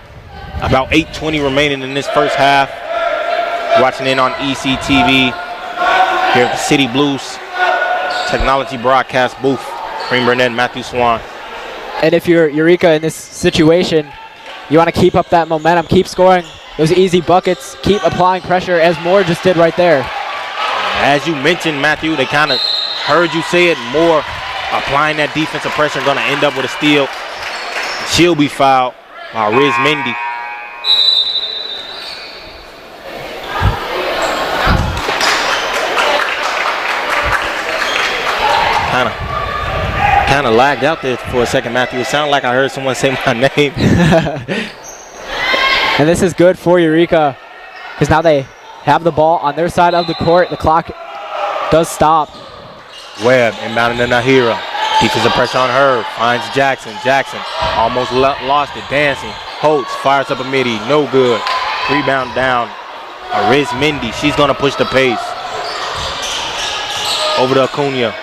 About 8:20 remaining in this first half. Watching in on ECTV here at the City Blues Technology Broadcast Booth. Kareem Burnett, Matthew Swan. And if you're Eureka in this situation, you want to keep up that momentum, keep scoring those easy buckets, keep applying pressure as Moore just did right there. As you mentioned, Matthew, they kind of heard you say it. Moore applying that defensive pressure, going to end up with a steal. She'll be fouled by Rizmendi. Kind of lagged out there for a second, Matthew. It sounded like I heard someone say my name. And this is good for Eureka because now they have the ball on their side of the court. The clock does stop. Webb inbounding to Nahira. Defensive pressure on her. Finds Jackson. Jackson almost lost it. Dancing. Holtz fires up a midi. No good. Rebound down. Rizmendi. She's going to push the pace. Over to Acuna.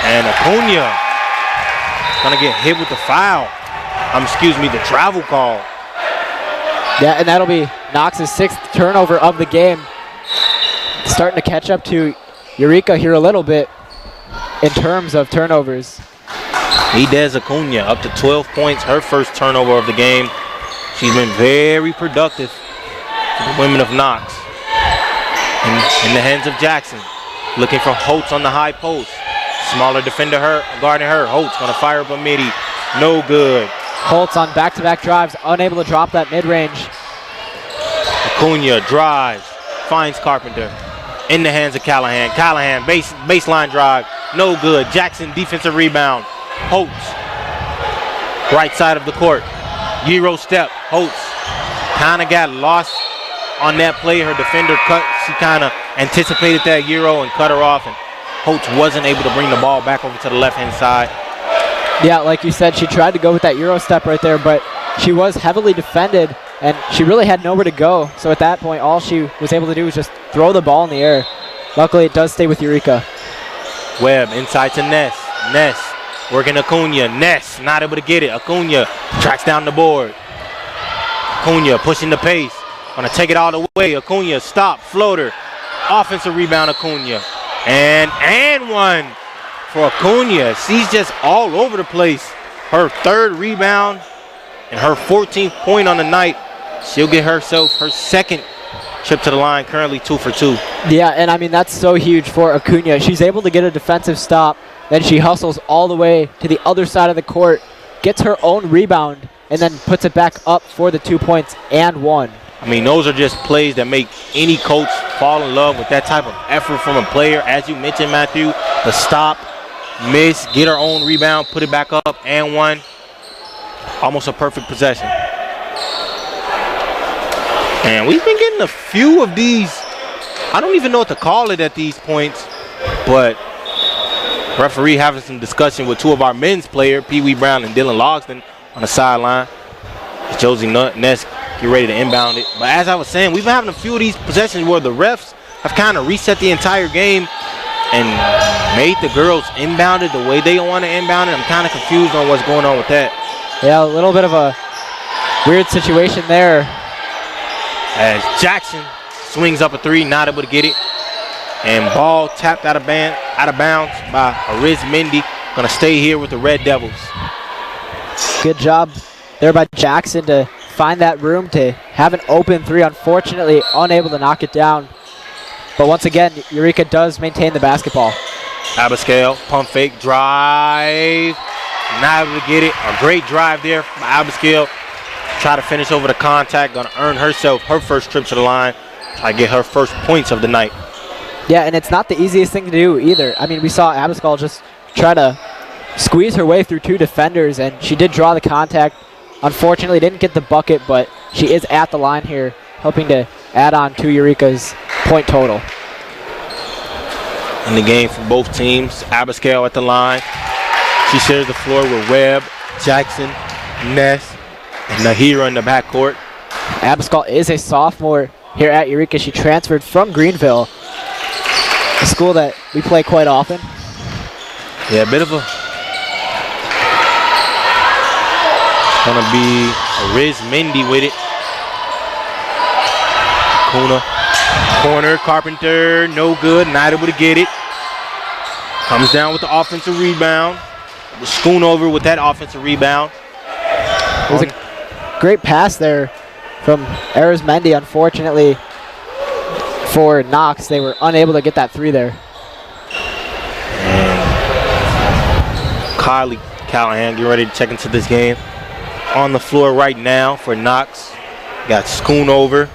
And Acuna going to get hit with the foul. The travel call. Yeah, and that'll be Knox's 6th turnover of the game. Starting to catch up to Eureka here a little bit in terms of turnovers. Edez Acuna up to 12 points, her first turnover of the game. She's been very productive for the women of Knox. In the hands of Jackson. Looking for Holtz on the high post. Smaller defender guarding her. Holtz going to fire up a midi. No good. Holtz on back-to-back drives, unable to drop that mid-range. Acuna drives, finds Carpenter. In the hands of Callahan. Callahan, baseline drive. No good. Jackson, defensive rebound. Holtz, right side of the court. Euro step. Holtz kind of got lost on that play. Her defender cut. She kind of anticipated that Euro and cut her off. And Holtz wasn't able to bring the ball back over to the left-hand side. Yeah, like you said, she tried to go with that Euro step right there, but she was heavily defended, and she really had nowhere to go. So at that point, all she was able to do was just throw the ball in the air. Luckily, it does stay with Eureka. Webb inside to Ness. Ness working Acuna. Ness not able to get it. Acuna tracks down the board. Acuna pushing the pace. Gonna take it all the way. Acuna stop, floater. Offensive rebound, Acuna. And one for Acuna. She's just all over the place. Her 3rd rebound and her 14th point on the night. She'll get herself her 2nd trip to the line, currently 2 for 2. Yeah, and I mean, that's so huge for Acuna. She's able to get a defensive stop, then she hustles all the way to the other side of the court gets her own rebound, and then puts it back up for the 2 points and one. I mean, those are just plays that make any coach fall in love with that type of effort from a player. As you mentioned, Matthew, the stop, miss, get her own rebound, put it back up, and one. Almost a perfect possession. And we've been getting a few of these. I don't even know what to call it at these points, but referee having some discussion with two of our men's players, Pee Wee Brown and Dylan Logston, on the sideline. Josie Ness get ready to inbound it. But as I was saying, we've been having a few of these possessions where the refs have kind of reset the entire game and made the girls inbound it the way they want to inbound it. I'm kind of confused on what's going on with that. Yeah, a little bit of a weird situation there. As Jackson swings up a three, not able to get it. And ball tapped out of bounds by Ariz Mendy. Gonna stay here with the Red Devils. Good job there by Jackson to find that room to have an open three. Unfortunately, unable to knock it down. But once again, Eureka does maintain the basketball. Abascal, pump fake, drive. Not able to get it. A great drive there from Abascal. Try to finish over the contact. Gonna earn herself her first trip to the line. Try to get her first points of the night. Yeah, and it's not the easiest thing to do either. I mean, we saw Abascal just try to squeeze her way through two defenders, and she did draw the contact. Unfortunately, didn't get the bucket, but she is at the line here, hoping to add on to Eureka's point total. In the game for both teams, Abascal at the line. She shares the floor with Webb, Jackson, Ness, and Nahira in the backcourt. Abascal is a sophomore here at Eureka. She transferred from Greenville, a school that we play quite often. Yeah, a bit of a... Gonna be Ariz Mendy with it. Kuna, corner, Carpenter, no good, not able to get it. Comes down with the offensive rebound. The Schoonover with that offensive rebound. It was a great pass there from Ariz Mendy. Unfortunately for Knox, they were unable to get that three there. And Kylie Callahan getting ready to check into this game. On the floor right now for Knox. Got Schoonover,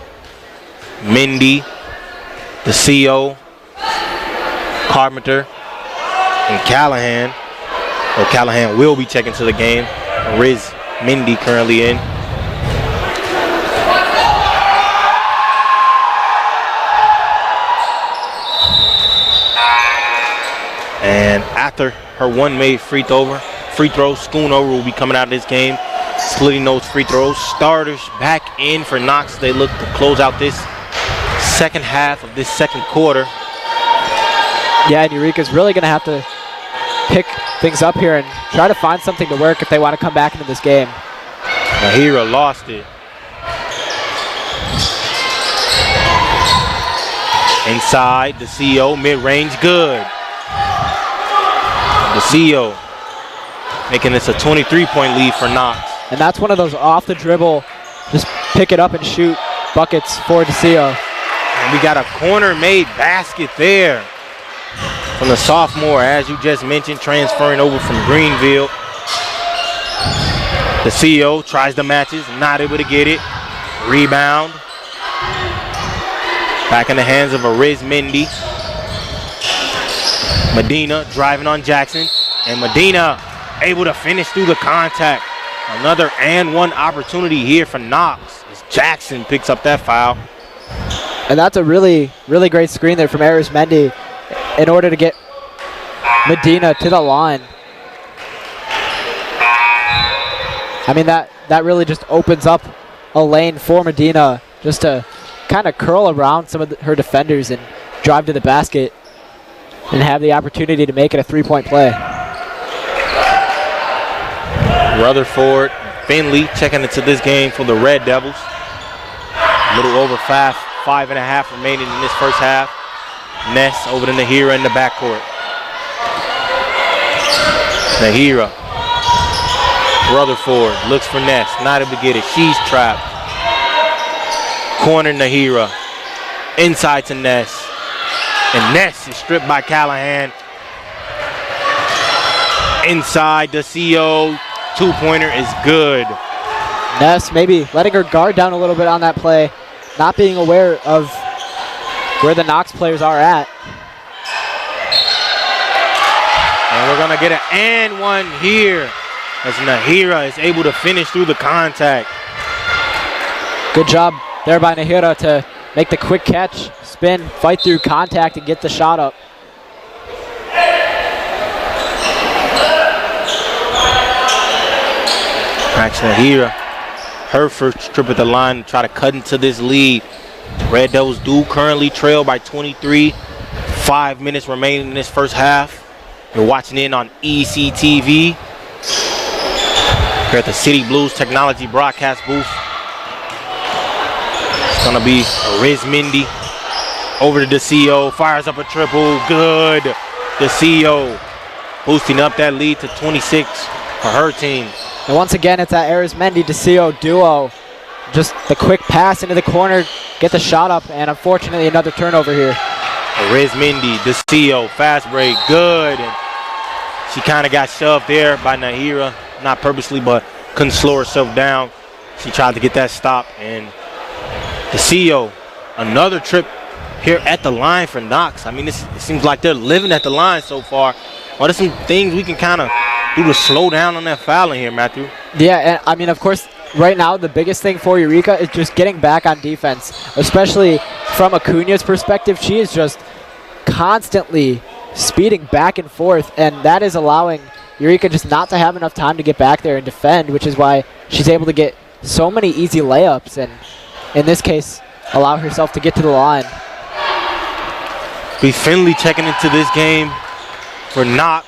Mendy, the CO, Carpenter, and Callahan. Or Callahan will be checking to the game. Riz Mendy currently in. And after her one made free throw, Schoonover will be coming out of this game, splitting those free throws. Starters back in for Knox. They look to close out this second half of this second quarter. Yeah, and Eureka's really going to have to pick things up here and try to find something to work if they want to come back into this game. Nahira lost it. Inside, the CO, mid-range, good. The CO making this a 23-point lead for Knox. And that's one of those off the dribble, just pick it up and shoot buckets for the CO. And we got a corner-made basket there from the sophomore, as you just mentioned, transferring over from Greenville. The CO tries the matches, not able to get it. Rebound. Back in the hands of Ariz Mendy. Medina driving on Jackson. And Medina able to finish through the contact. Another and one opportunity here for Knox as Jackson picks up that foul. And that's a really, really great screen there from Ariz Mendy in order to get Medina to the line. I mean, that really just opens up a lane for Medina just to kind of curl around some of her defenders and drive to the basket and have the opportunity to make it a three-point play. Rutherford, Finley checking into this game for the Red Devils. A little over 5.5 remaining in this first half. Ness over to Nahira in the backcourt. Nahira. Rutherford looks for Ness, not able to get it. She's trapped. Corner Nahira. Inside to Ness. And Ness is stripped by Callahan. Inside the CO. Two-pointer is good. Ness maybe letting her guard down a little bit on that play, not being aware of where the Knox players are at. And we're going to get an and one here as Nahira is able to finish through the contact. Good job there by Nahira to make the quick catch, spin, fight through contact, and get the shot up. Max Nahira, her first trip at the line to try to cut into this lead. Red Devils do currently trail by 23. 5 minutes remaining in this first half. You're watching in on ECTV. Here at the City Blues Technology broadcast booth. It's gonna be Rizmindi over to DeCio, fires up a triple, good. DeCio boosting up that lead to 26 for her team. And once again, it's that Arizmendi-DeCio duo. Just the quick pass into the corner, get the shot up, and unfortunately another turnover here. Rizmindi, DeCio, fast break, good. And she kind of got shoved there by Nahira, not purposely, but couldn't slow herself down. She tried to get that stop, and DeCio, another trip here at the line for Knox. I mean, it seems like they're living at the line so far. What are some things we can kind of do to slow down on that fouling here, Matthew? Yeah, and I mean, of course, right now the biggest thing for Eureka is just getting back on defense, especially from Acuna's perspective. She is just constantly speeding back and forth, and that is allowing Eureka just not to have enough time to get back there and defend, which is why she's able to get so many easy layups, and in this case, allow herself to get to the line. Be Finley checking into this game for Knox.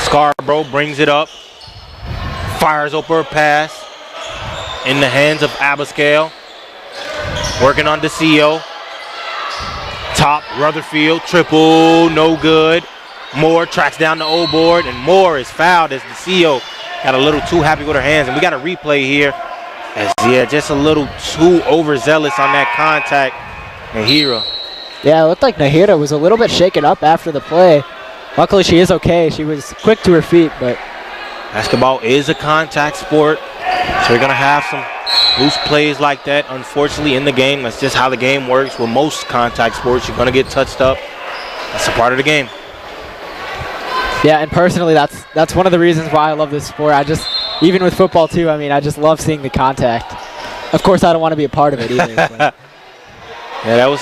Scarborough brings it up, fires over a pass in the hands of Abascal. Working on DeCio. Top, Rutherfield, triple, no good. Moore tracks down the old board, and Moore is fouled as DeCio got a little too happy with her hands. And we got a replay here as, yeah, just a little too overzealous on that contact. Nahira. Yeah, it looked like Nahira was a little bit shaken up after the play. Luckily, she is okay. She was quick to her feet, but basketball is a contact sport, so you're going to have some loose plays like that, unfortunately, in the game. That's just how the game works. With most contact sports, you're going to get touched up. That's a part of the game. Yeah, and personally, that's one of the reasons why I love this sport. Even with football too, I mean, I just love seeing the contact. Of course, I don't want to be a part of it either. Yeah, that was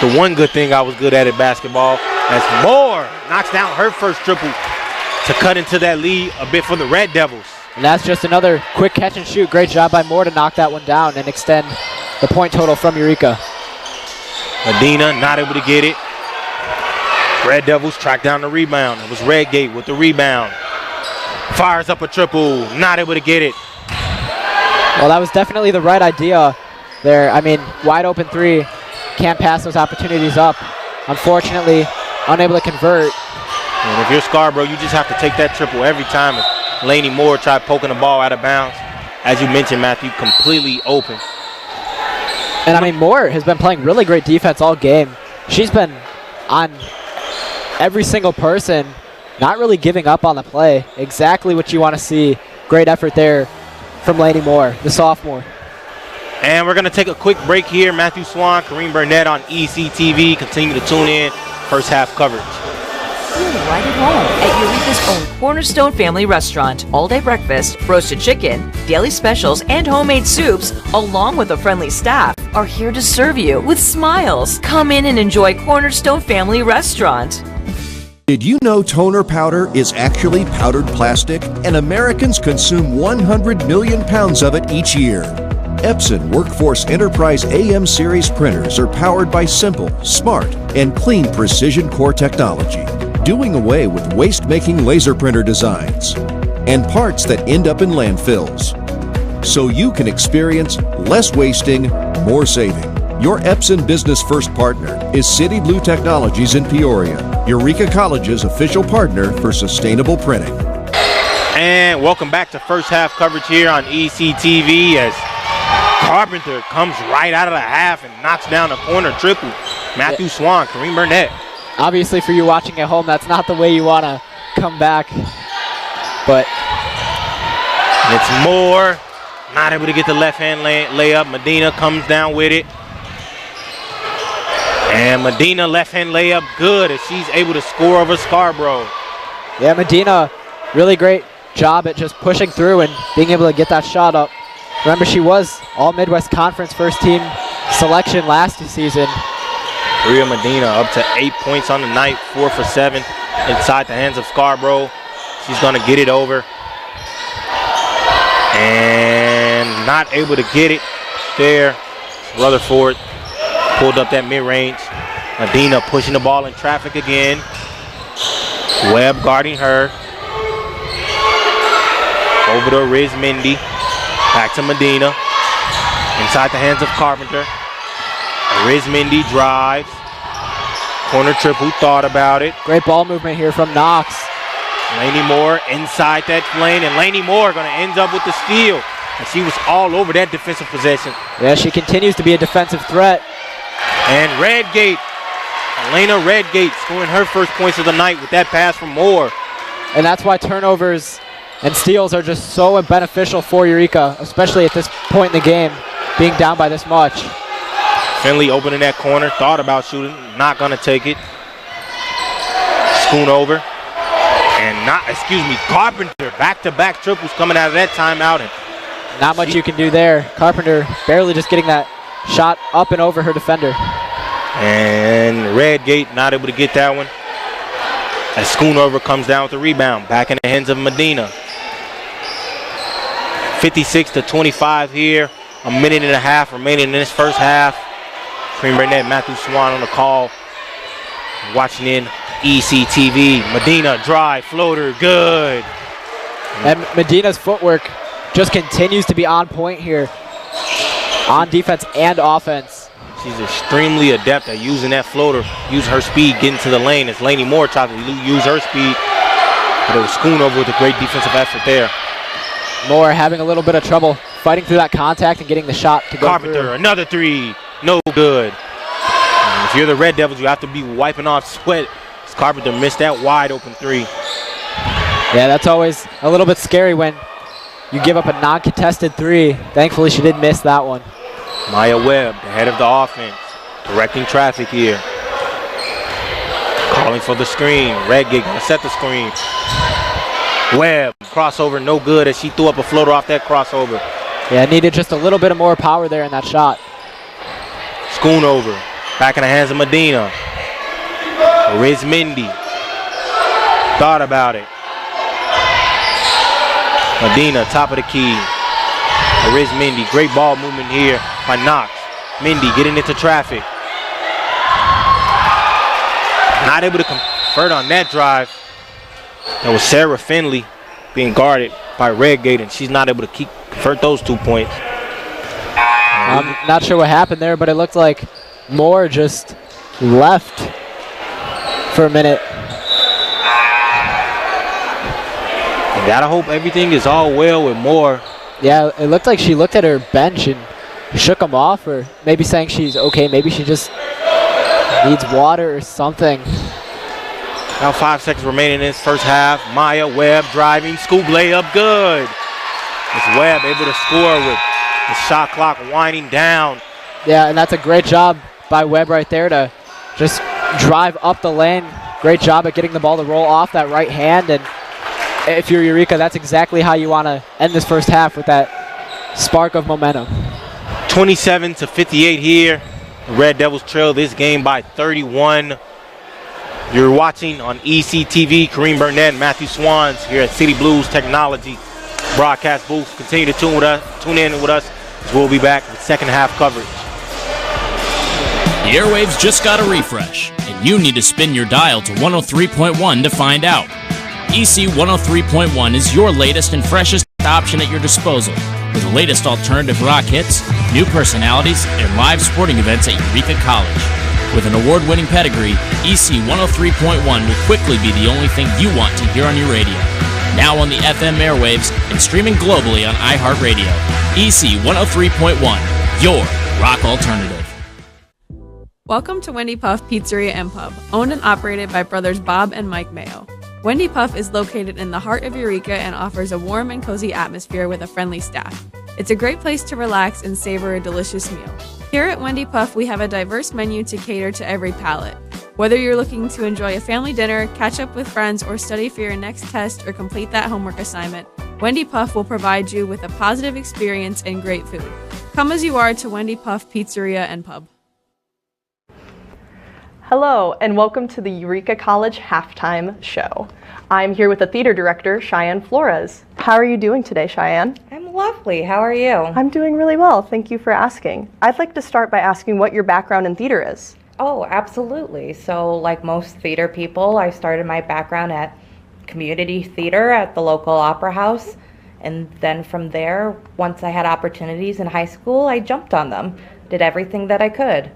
the one good thing I was good at basketball. As Moore knocks down her first triple to cut into that lead a bit for the Red Devils. And that's just another quick catch and shoot. Great job by Moore to knock that one down and extend the point total from Eureka. Medina not able to get it. Red Devils track down the rebound. It was Redgate with the rebound. Fires up a triple, not able to get it. Well, that was definitely the right idea there. I mean, wide open three. Can't pass those opportunities up. Unfortunately, unable to convert. And if you're Scarborough, you just have to take that triple every time. If Lainey Moore tried poking the ball out of bounds, as you mentioned, Matthew, completely open. And I mean, Moore has been playing really great defense all game. She's been on every single person, not really giving up on the play. Exactly what you want to see. Great effort there from Lainey Moore, the sophomore. And we're going to take a quick break here. Matthew Swan, Kareem Burnett on ECTV. Continue to tune in. First half coverage. Feel right at home at Eureka's own Cornerstone Family Restaurant. All-day breakfast, roasted chicken, daily specials, and homemade soups, along with a friendly staff, are here to serve you with smiles. Come in and enjoy Cornerstone Family Restaurant. Did you know toner powder is actually powdered plastic, and Americans consume 100 million pounds of it each year? Epson Workforce Enterprise AM series printers are powered by simple, smart, and clean precision core technology, doing away with waste-making laser printer designs and parts that end up in landfills. So you can experience less wasting, more saving. Your Epson Business First partner is City Blue Technologies in Peoria, Eureka College's official partner for sustainable printing. And welcome back to first half coverage here on ECTV as Carpenter comes right out of the half and knocks down a corner triple. Matthew Swan, Kareem Burnett. Obviously, for you watching at home, that's not the way you want to come back but And it's Moore. Not able to get the left-hand layup. Medina comes down with it. And Medina left-hand layup good as she's able to score over Scarborough. yeah, Medina, really great job at just pushing through and being able to get that shot up. Remember, she was All Midwest Conference first team selection last season. Bria Medina up to 8 points on the night, 4 for 7 inside the hands of Scarborough. She's going to get it over. And not able to get it there. Rutherford pulled up that mid-range. Medina pushing the ball in traffic again. Webb guarding her. Over to Riz Mindy. Back to Medina. Inside the hands of Carpenter. Riz Mindy drives. Corner triple, thought about it. Great ball movement here from Knox. Lainey Moore inside that lane, and Lainey Moore going to end up with the steal. And she was all over that defensive possession. Yeah, she continues to be a defensive threat. And Redgate, Elena Redgate scoring her first points of the night with that pass from Moore. And that's why turnovers and steals are just so beneficial for Eureka, especially at this point in the game, being down by this much. Finley opening that corner, thought about shooting, not going to take it. Spoon over. And Carpenter, back-to-back triples coming out of that timeout. And not much you can do there. Carpenter barely just getting that shot up and over her defender. And Redgate not able to get that one. As Schoonover comes down with the rebound, back in the hands of Medina. 56-25 here. A minute and a half remaining in this first half. Cream Burnett, Matthew Swan on the call. Watching in ECTV. Medina, drive, floater, good. And Medina's footwork just continues to be on point here. On defense and offense. She's extremely adept at using that floater. Use her speed, getting to the lane as Lainey Moore tried to use her speed. But it was Schoonover with a great defensive effort there. Moore having a little bit of trouble fighting through that contact and getting the shot to go Carpenter, through. another three. No good. And if you're the Red Devils, you have to be wiping off sweat. Carpenter missed that wide open three. Yeah, that's always a little bit scary when you give up a non-contested three. Thankfully, she did miss that one. Maya Webb, the head of the offense, directing traffic here. Calling for the screen. Redgate gonna set the screen. Webb, crossover, no good as she threw up a floater off that crossover. Yeah, needed just a little bit of more power there in that shot. Schoonover, back in the hands of Medina. Riz Mindy, thought about it. Medina, top of the key. Riz Mindy, great ball movement here by Knox. Mindy getting into traffic. Not able to convert on that drive. That was Sarah Finley being guarded by Redgate, and she's not able to convert those 2 points. I'm not sure what happened there, but it looked like Moore just left for a minute. You gotta hope everything is all well with Moore. Yeah, it looked like she looked at her bench and shook them off, or maybe saying she's okay. Maybe she just needs water or something. Now 5 seconds remaining in this first half. Maya Webb driving, scoop layup, good. It's Webb able to score with the shot clock winding down. Yeah, and that's a great job by Webb right there to just drive up the lane. Great job at getting the ball to roll off that right hand. And if you're Eureka, that's exactly how you want to end this first half, with that spark of momentum. 27-58 here. The Red Devils trail this game by 31. You're watching on ECTV. Kareem Burnett and Matthew Swans here at City Blues Technology broadcast booth. Continue to tune in with us as we'll be back with second half coverage. The airwaves just got a refresh, and you need to spin your dial to 103.1 to find out. EC 103.1 is your latest and freshest option at your disposal, with the latest alternative rock hits, new personalities, and live sporting events at Eureka College. With an award-winning pedigree, EC 103.1 will quickly be the only thing you want to hear on your radio. Now on the FM airwaves and streaming globally on iHeartRadio. EC 103.1, your rock alternative. Welcome to Wendy Puff Pizzeria and Pub, owned and operated by brothers Bob and Mike Mayo. Wendy Puff is located in the heart of Eureka and offers a warm and cozy atmosphere with a friendly staff. It's a great place to relax and savor a delicious meal. Here at Wendy Puff, we have a diverse menu to cater to every palate. Whether you're looking to enjoy a family dinner, catch up with friends, or study for your next test or complete that homework assignment, Wendy Puff will provide you with a positive experience and great food. Come as you are to Wendy Puff Pizzeria and Pub. Hello, and welcome to the Eureka College Halftime Show. I'm here with the theater director, Cheyenne Flores. How are you doing today, Cheyenne? I'm lovely. How are you? I'm doing really well. Thank you for asking. I'd like to start by asking what your background in theater is. Oh, absolutely. So, like most theater people, I started my background at community theater at the local opera house. And then from there, once I had opportunities in high school, I jumped on them, did everything that I could.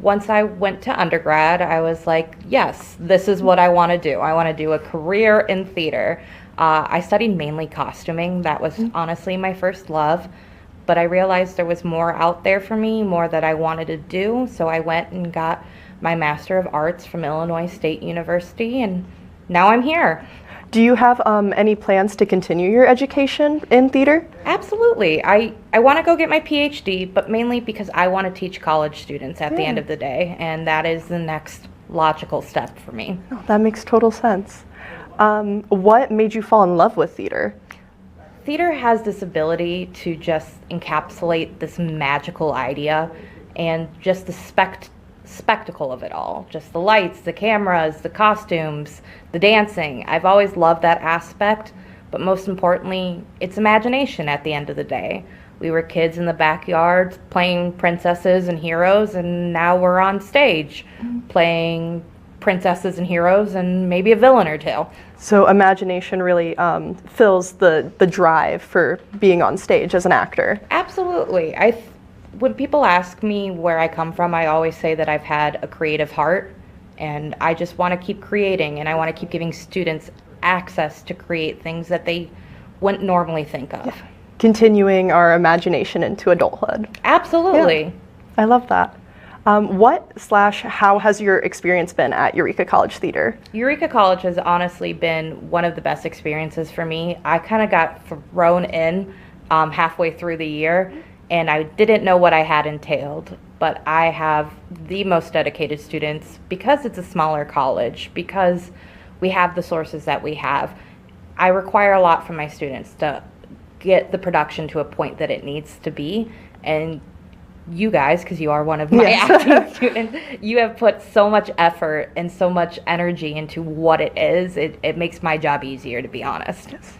Once I went to undergrad, I was like, yes, this is what I want to do. I want to do a career in theater. I studied mainly costuming. That was honestly my first love. But I realized there was more out there for me, more that I wanted to do. So I went and got my Master of Arts from Illinois State University, and now I'm here. Do you have any plans to continue your education in theater? Absolutely. I want to go get my PhD, but mainly because I want to teach college students at the end of the day, and that is the next logical step for me. Oh, that makes total sense. What made you fall in love with theater? Theater has this ability to just encapsulate this magical idea and just the spectacle of it all. Just the lights, the cameras, the costumes, the dancing. I've always loved that aspect, but most importantly, it's imagination at the end of the day. We were kids in the backyard playing princesses and heroes, and now we're on stage playing princesses and heroes and maybe a villain or two. So imagination really fills the drive for being on stage as an actor. Absolutely. When people ask me where I come from, I always say that I've had a creative heart, and I just want to keep creating, and I want to keep giving students access to create things that they wouldn't normally think of. Yeah. Continuing our imagination into adulthood. Absolutely. Yeah. I love that. How has your experience been at Eureka College Theater? Eureka College has honestly been one of the best experiences for me. I kind of got thrown in halfway through the year, and I didn't know what I had entailed, but I have the most dedicated students because it's a smaller college, because we have the sources that we have. I require a lot from my students to get the production to a point that it needs to be, and you guys, because you are one of my acting students, you have put so much effort and so much energy into what it is. It makes my job easier, to be honest. Yes.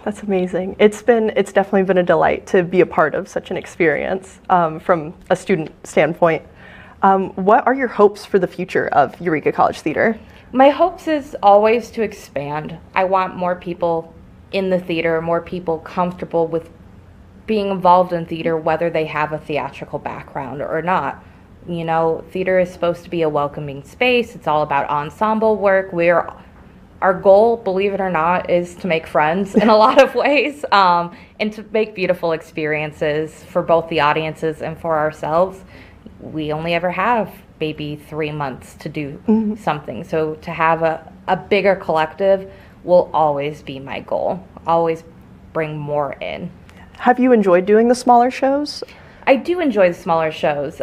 That's amazing. It's definitely been a delight to be a part of such an experience from a student standpoint. What are your hopes for the future of Eureka College Theater? My hopes is always to expand. I want more people in the theater, more people comfortable with being involved in theater, whether they have a theatrical background or not. You know, theater is supposed to be a welcoming space. It's all about ensemble work. Our goal, believe it or not, is to make friends in a lot of ways, and to make beautiful experiences for both the audiences and for ourselves. We only ever have maybe 3 months to do something. So to have a bigger collective will always be my goal. Always bring more in. Have you enjoyed doing the smaller shows? I do enjoy the smaller shows.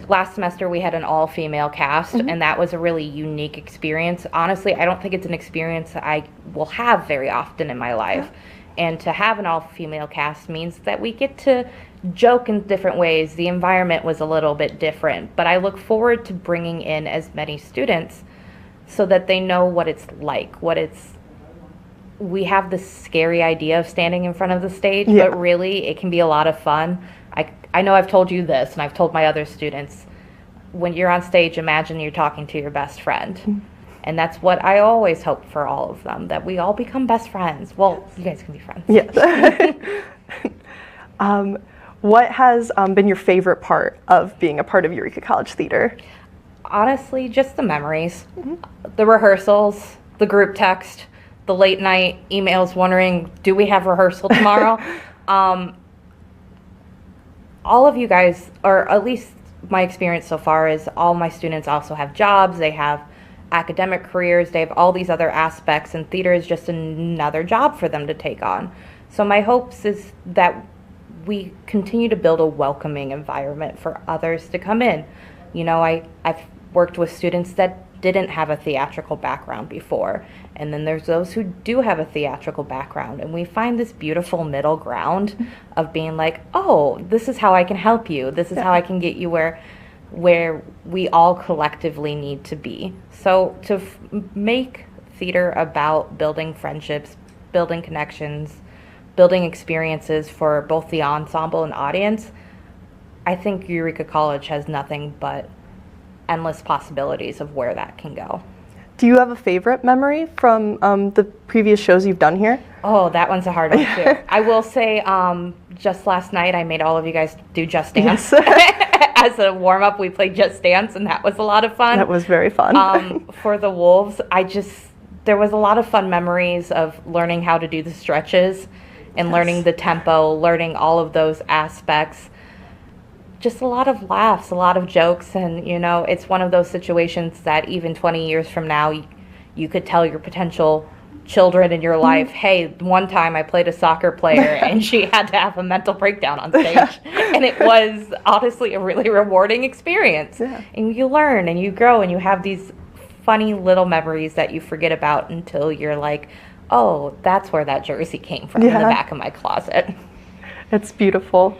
Last semester we had an all-female cast, and that was a really unique experience. Honestly, I don't think it's an experience that I will have very often in my life. And to have an all-female cast means that we get to joke in different ways. The environment was a little bit different, but I look forward to bringing in as many students so that they know what it's like, we have this scary idea of standing in front of the stage, but really it can be a lot of fun. I know I've told you this, and I've told my other students, when you're on stage, imagine you're talking to your best friend. And that's what I always hope for all of them, that we all become best friends. Well, you guys can be friends. Yes. What has been your favorite part of being a part of Eureka College Theater? Honestly, just the memories. The rehearsals, the group text, the late night emails wondering, do we have rehearsal tomorrow? All of you guys, or at least my experience so far, is all my students also have jobs. They have academic careers, they have all these other aspects, and theater is just another job for them to take on. So my hopes is that we continue to build a welcoming environment for others to come in. You know, I've worked with students that didn't have a theatrical background before, and then there's those who do have a theatrical background, and we find this beautiful middle ground of being like, oh, this is how I can help you, this is how I can get you where we all collectively need to be. So to make theater about building friendships, building connections, building experiences for both the ensemble and audience, I think Eureka College has nothing but endless possibilities of where that can go. Do you have a favorite memory from the previous shows you've done here? Oh, that one's a hard one too. I will say, just last night I made all of you guys do Just Dance. Yes. As a warm-up, we played Just Dance, and that was a lot of fun. That was very fun. For the Wolves, there was a lot of fun memories of learning how to do the stretches and learning the tempo, learning all of those aspects. Just a lot of laughs, a lot of jokes, and you know, it's one of those situations that even 20 years from now, you could tell your potential children in your life, hey, one time I played a soccer player and she had to have a mental breakdown on stage. And it was honestly a really rewarding experience. Yeah. And you learn and you grow and you have these funny little memories that you forget about until you're like, oh, that's where that jersey came from in the back of my closet. It's beautiful.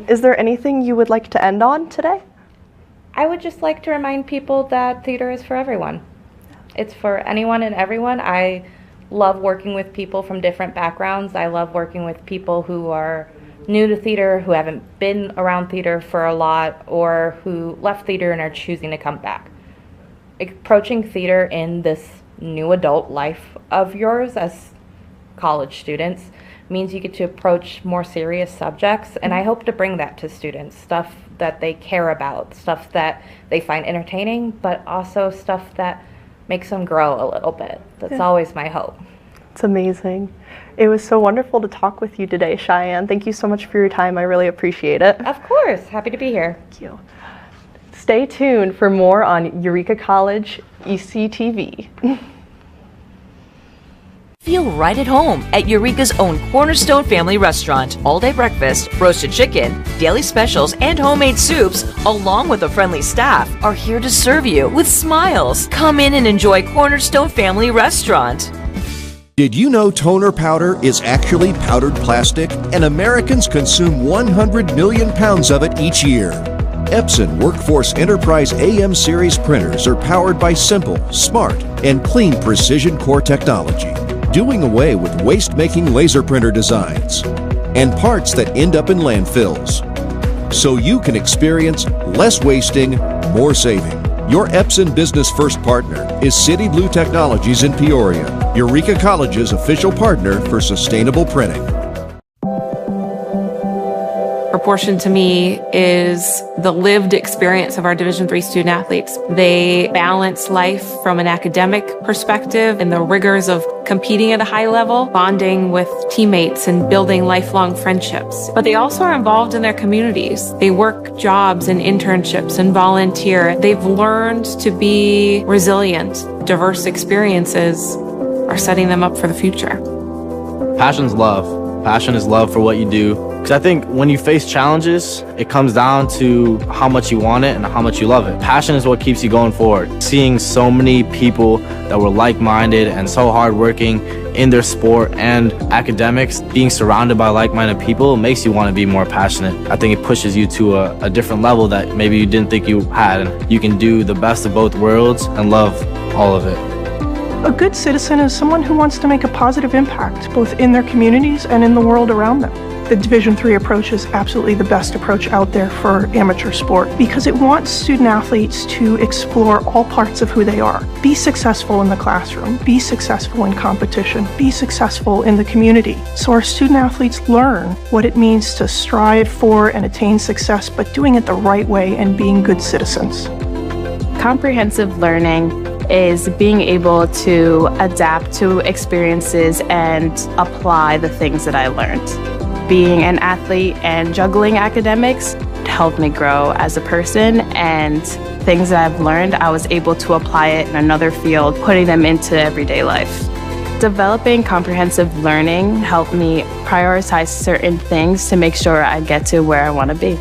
Is there anything you would like to end on today? I would just like to remind people that theater is for everyone. It's for anyone and everyone. I love working with people from different backgrounds. I love working with people who are new to theater, who haven't been around theater for a lot, or who left theater and are choosing to come back. Approaching theater in this new adult life of yours as college students means you get to approach more serious subjects, and I hope to bring that to students, stuff that they care about, stuff that they find entertaining, but also stuff that makes them grow a little bit. That's always my hope. It's amazing. It was so wonderful to talk with you today, Cheyenne. Thank you so much for your time. I really appreciate it. Of course. Happy to be here. Thank you. Stay tuned for more on Eureka College ECTV. Feel right at home at Eureka's own Cornerstone Family Restaurant. All-day breakfast, roasted chicken, daily specials, and homemade soups, along with a friendly staff, are here to serve you with smiles. Come in and enjoy Cornerstone Family Restaurant. Did you know toner powder is actually powdered plastic, and Americans consume 100 million pounds of it each year? Epson Workforce Enterprise AM series printers are powered by simple, smart, and clean precision core technology, doing away with waste-making laser printer designs and parts that end up in landfills, so you can experience less wasting, more saving. Your Epson Business First partner is City Blue Technologies in Peoria, Eureka College's official partner for sustainable printing. Proportion to me is the lived experience of our Division III student athletes. They balance life from an academic perspective and the rigors of competing at a high level, bonding with teammates and building lifelong friendships. But they also are involved in their communities. They work jobs and internships and volunteer. They've learned to be resilient. Diverse experiences are setting them up for the future. Passion's love. Passion is love for what you do. Because I think when you face challenges, it comes down to how much you want it and how much you love it. Passion is what keeps you going forward. Seeing so many people that were like-minded and so hardworking in their sport and academics, being surrounded by like-minded people makes you want to be more passionate. I think it pushes you to a different level that maybe you didn't think you had. And you can do the best of both worlds and love all of it. A good citizen is someone who wants to make a positive impact, both in their communities and in the world around them. The Division III approach is absolutely the best approach out there for amateur sport because it wants student athletes to explore all parts of who they are. Be successful in the classroom, be successful in competition, be successful in the community. So our student athletes learn what it means to strive for and attain success, but doing it the right way and being good citizens. Comprehensive learning is being able to adapt to experiences and apply the things that I learned. Being an athlete and juggling academics helped me grow as a person and things that I've learned, I was able to apply it in another field, putting them into everyday life. Developing comprehensive learning helped me prioritize certain things to make sure I get to where I want to be.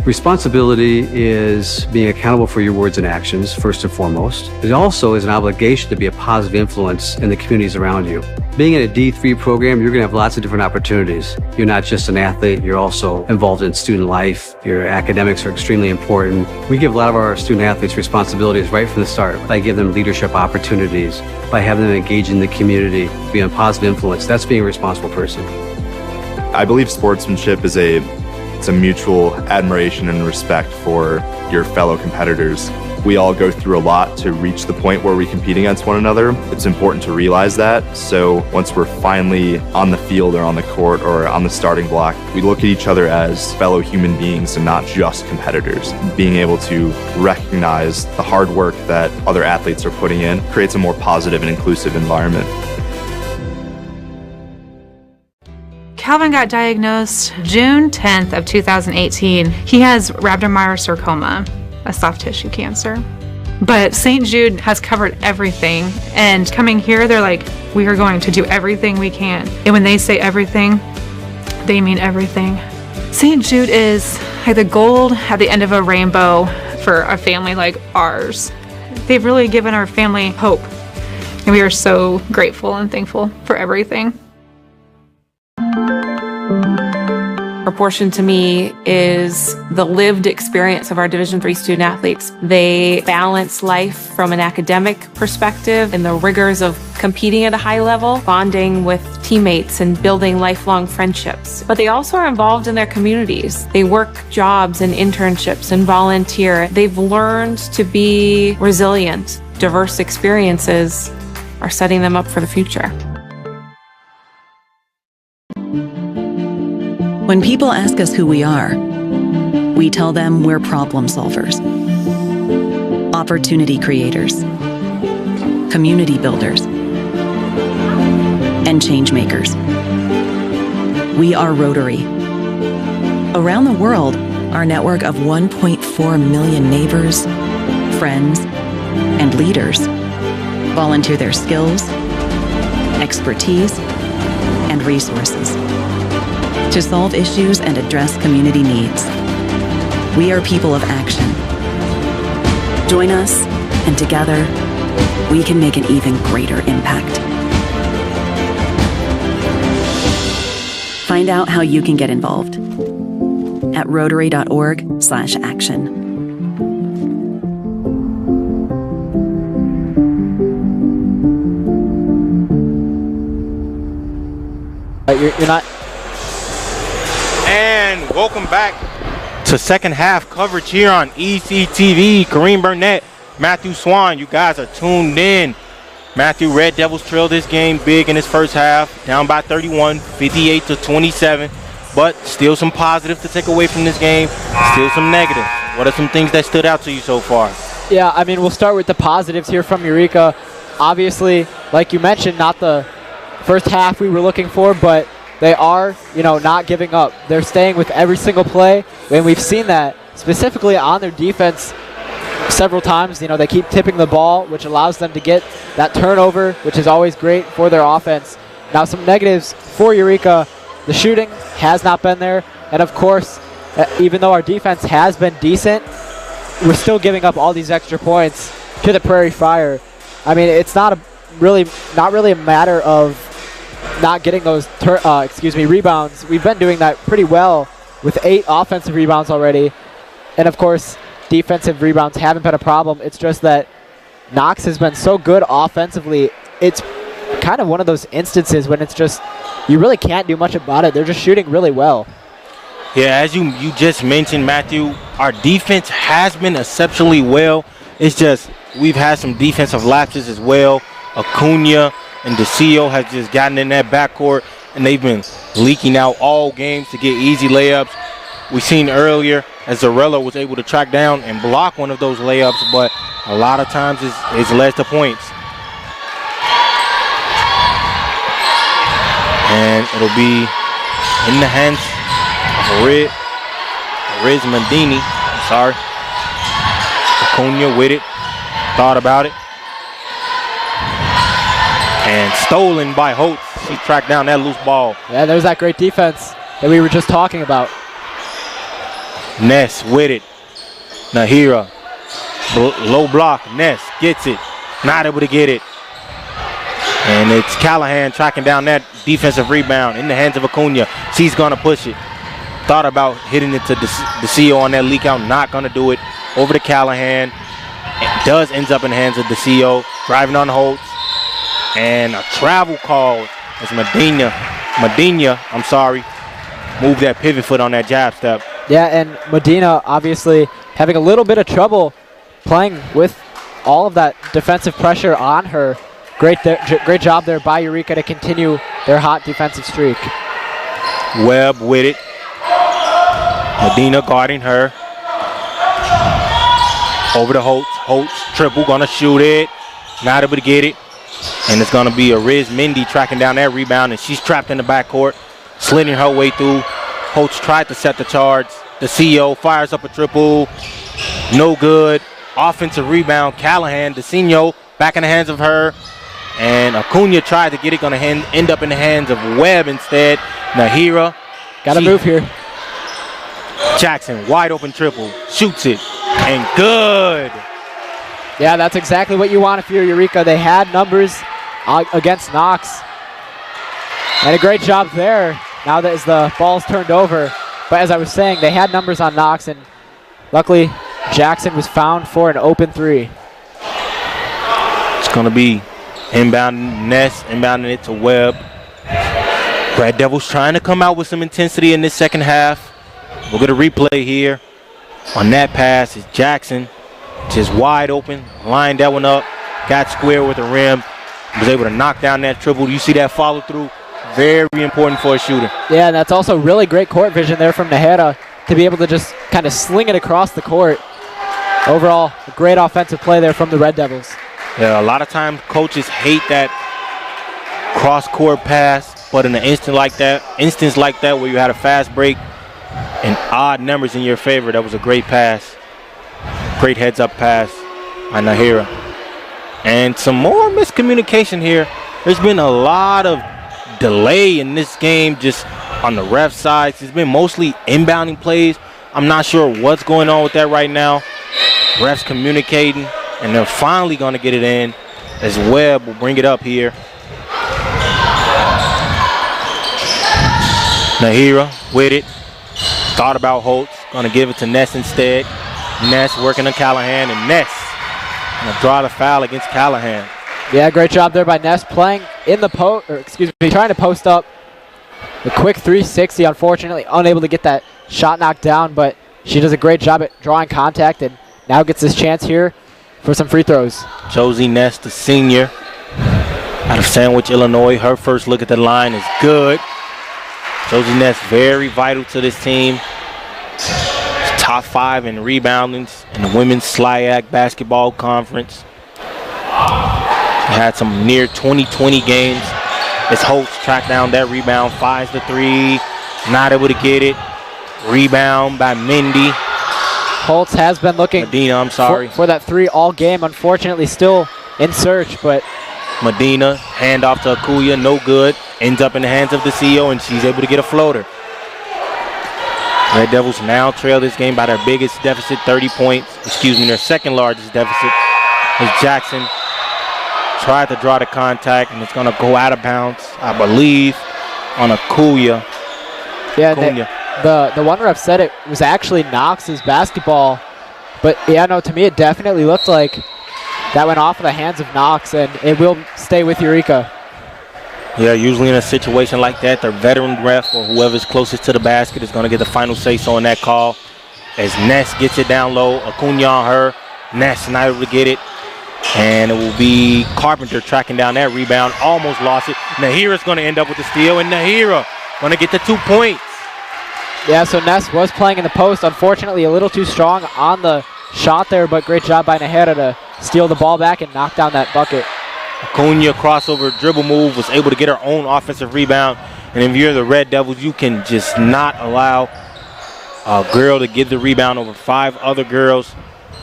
Responsibility is being accountable for your words and actions, first and foremost. It also is an obligation to be a positive influence in the communities around you. Being in a D3 program, you're going to have lots of different opportunities. You're not just an athlete, you're also involved in student life. Your academics are extremely important. We give a lot of our student athletes responsibilities right from the start by giving them leadership opportunities, by having them engage in the community, being a positive influence. That's being a responsible person. I believe sportsmanship is it's a mutual admiration and respect for your fellow competitors. We all go through a lot to reach the point where we compete against one another. It's important to realize that. So once we're finally on the field or on the court or on the starting block, we look at each other as fellow human beings and not just competitors. Being able to recognize the hard work that other athletes are putting in creates a more positive and inclusive environment. Calvin got diagnosed June 10th of 2018. He has rhabdomyosarcoma, a soft tissue cancer. But St. Jude has covered everything. And coming here, they're like, we are going to do everything we can. And when they say everything, they mean everything. St. Jude is like the gold at the end of a rainbow for a family like ours. They've really given our family hope. And we are so grateful and thankful for everything. Proportion to me is the lived experience of our Division III student athletes. They balance life from an academic perspective and the rigors of competing at a high level, bonding with teammates and building lifelong friendships. But they also are involved in their communities. They work jobs and internships and volunteer. They've learned to be resilient. Diverse experiences are setting them up for the future. When people ask us who we are, we tell them we're problem solvers, opportunity creators, community builders, and change makers. We are Rotary. Around the world, our network of 1.4 million neighbors, friends, and leaders volunteer their skills, expertise, and resources to solve issues and address community needs. We are people of action. Join us, and together, we can make an even greater impact. Find out how you can get involved at rotary.org/action. You're not. And welcome back to second half coverage here on ECTV. Kareem Burnett, Matthew Swan, you guys are tuned in. Matthew, Red Devils trailed this game big in his first half, down by 31, 58-27. But still some positive to take away from this game, still some negative. What are some things that stood out to you so far? Yeah, I mean, we'll start with the positives here from Eureka. Obviously, like you mentioned, not the first half we were looking for, but they are, not giving up. They're staying with every single play, and we've seen that specifically on their defense several times. They keep tipping the ball, which allows them to get that turnover, which is always great for their offense. Now, some negatives for Eureka. The shooting has not been there, and of course, even though our defense has been decent, we're still giving up all these extra points to the Prairie Fire. I mean, it's not really a matter of not getting those rebounds. We've been doing that pretty well with 8 offensive rebounds already. And of course, defensive rebounds haven't been a problem. It's just that Knox has been so good offensively. It's kind of one of those instances when it's just, you really can't do much about it. They're just shooting really well. Yeah, as you just mentioned, Matthew, our defense has been exceptionally well. It's just we've had some defensive lapses as well. Acuna and DeCio has just gotten in that backcourt, and they've been leaking out all games to get easy layups. We seen earlier as Zarella was able to track down and block one of those layups, but a lot of times it's led to points. And it'll be in the hands of Riz Mandini. Of Acuna with it. Thought about it. And stolen by Holtz. She tracked down that loose ball. Yeah, there's that great defense that we were just talking about. Ness with it. Nahira. Low block. Ness gets it. Not able to get it. And it's Callahan tracking down that defensive rebound in the hands of Acuna. She's going to push it. Thought about hitting it to DeCio on that leak out. Not going to do it. Over to Callahan. It does ends up in the hands of DeCio. Driving on Holtz. And a travel call as Medina, moved that pivot foot on that jab step. Yeah, and Medina obviously having a little bit of trouble playing with all of that defensive pressure on her. Great job there by Eureka to continue their hot defensive streak. Webb with it. Medina guarding her. Over to Holtz. Holtz triple, gonna shoot it. Not able to get it. And it's going to be a Riz Mindy tracking down that rebound, and she's trapped in the backcourt, slitting her way through. Holtz tried to set the charge. DeCio fires up a triple. No good. Offensive rebound. Callahan, DeCio back in the hands of her. And Acuna tried to get it, going to end up in the hands of Webb instead. Nahira. Got to move here. Jackson, wide open triple. Shoots it. And good. Yeah, that's exactly what you want if you're Eureka. They had numbers against Knox. And a great job there now that as the ball's turned over. But as I was saying, they had numbers on Knox, and luckily Jackson was found for an open three. It's going to be inbounding Ness, inbounding it to Webb. Red Devils trying to come out with some intensity in this second half. We'll get a replay here. On that pass is Jackson. Just wide open, lined that one up, got square with the rim, was able to knock down that triple. You see that follow through? Very important for a shooter. Yeah, and that's also really great court vision there from Nahera to be able to just kind of sling it across the court. Overall, a great offensive play there from the Red Devils. Yeah, a lot of times coaches hate that cross-court pass, but in an instance like that where you had a fast break and odd numbers in your favor, that was a great pass. Great heads-up pass by Nahira. And some more miscommunication here. There's been a lot of delay in this game just on the ref side. It's been mostly inbounding plays. I'm not sure what's going on with that right now. Refs communicating, and they're finally going to get it in as Webb will bring it up here. Nahira with it. Thought about Holtz. Going to give it to Ness instead. Ness working on Callahan, and Ness going to draw the foul against Callahan. Yeah, great job there by Ness playing in the trying to post up. The quick 360, unfortunately unable to get that shot knocked down, but she does a great job at drawing contact and now gets this chance here for some free throws. Josie Ness, the senior out of Sandwich, Illinois. Her first look at the line is good. Josie Ness very vital to this team. She's top 5 in rebounding in the Women's SLIAC Basketball Conference. She had some near 20-20 games. As Holtz tracked down that rebound, finds the three, not able to get it. Rebound by Mindy. Holtz has been looking for that three all game. Unfortunately, still in search, but Medina, handoff to Acuna, no good. Ends up in the hands of the CEO, and she's able to get a floater. Red Devils now trail this game by their biggest deficit, 30 points. Their second largest deficit. As Jackson tried to draw the contact, and it's going to go out of bounds, I believe, on Acuna. Yeah, the one ref said it was actually Knox's basketball, but yeah, no, to me it definitely looked like that went off of the hands of Knox, and it will stay with Eureka. Yeah, usually in a situation like that, the veteran ref or whoever's closest to the basket is going to get the final say-so in that call. As Ness gets it down low, Acuna on her. Ness not able to get it. And it will be Carpenter tracking down that rebound. Almost lost it. Nahira's going to end up with the steal, and Nahira going to get the 2 points. Yeah, so Ness was playing in the post. Unfortunately, a little too strong on the shot there, but great job by Nahira to steal the ball back and knock down that bucket. Acuna crossover dribble move, was able to get her own offensive rebound. And if you're the Red Devils, you can just not allow a girl to get the rebound over 5 other girls.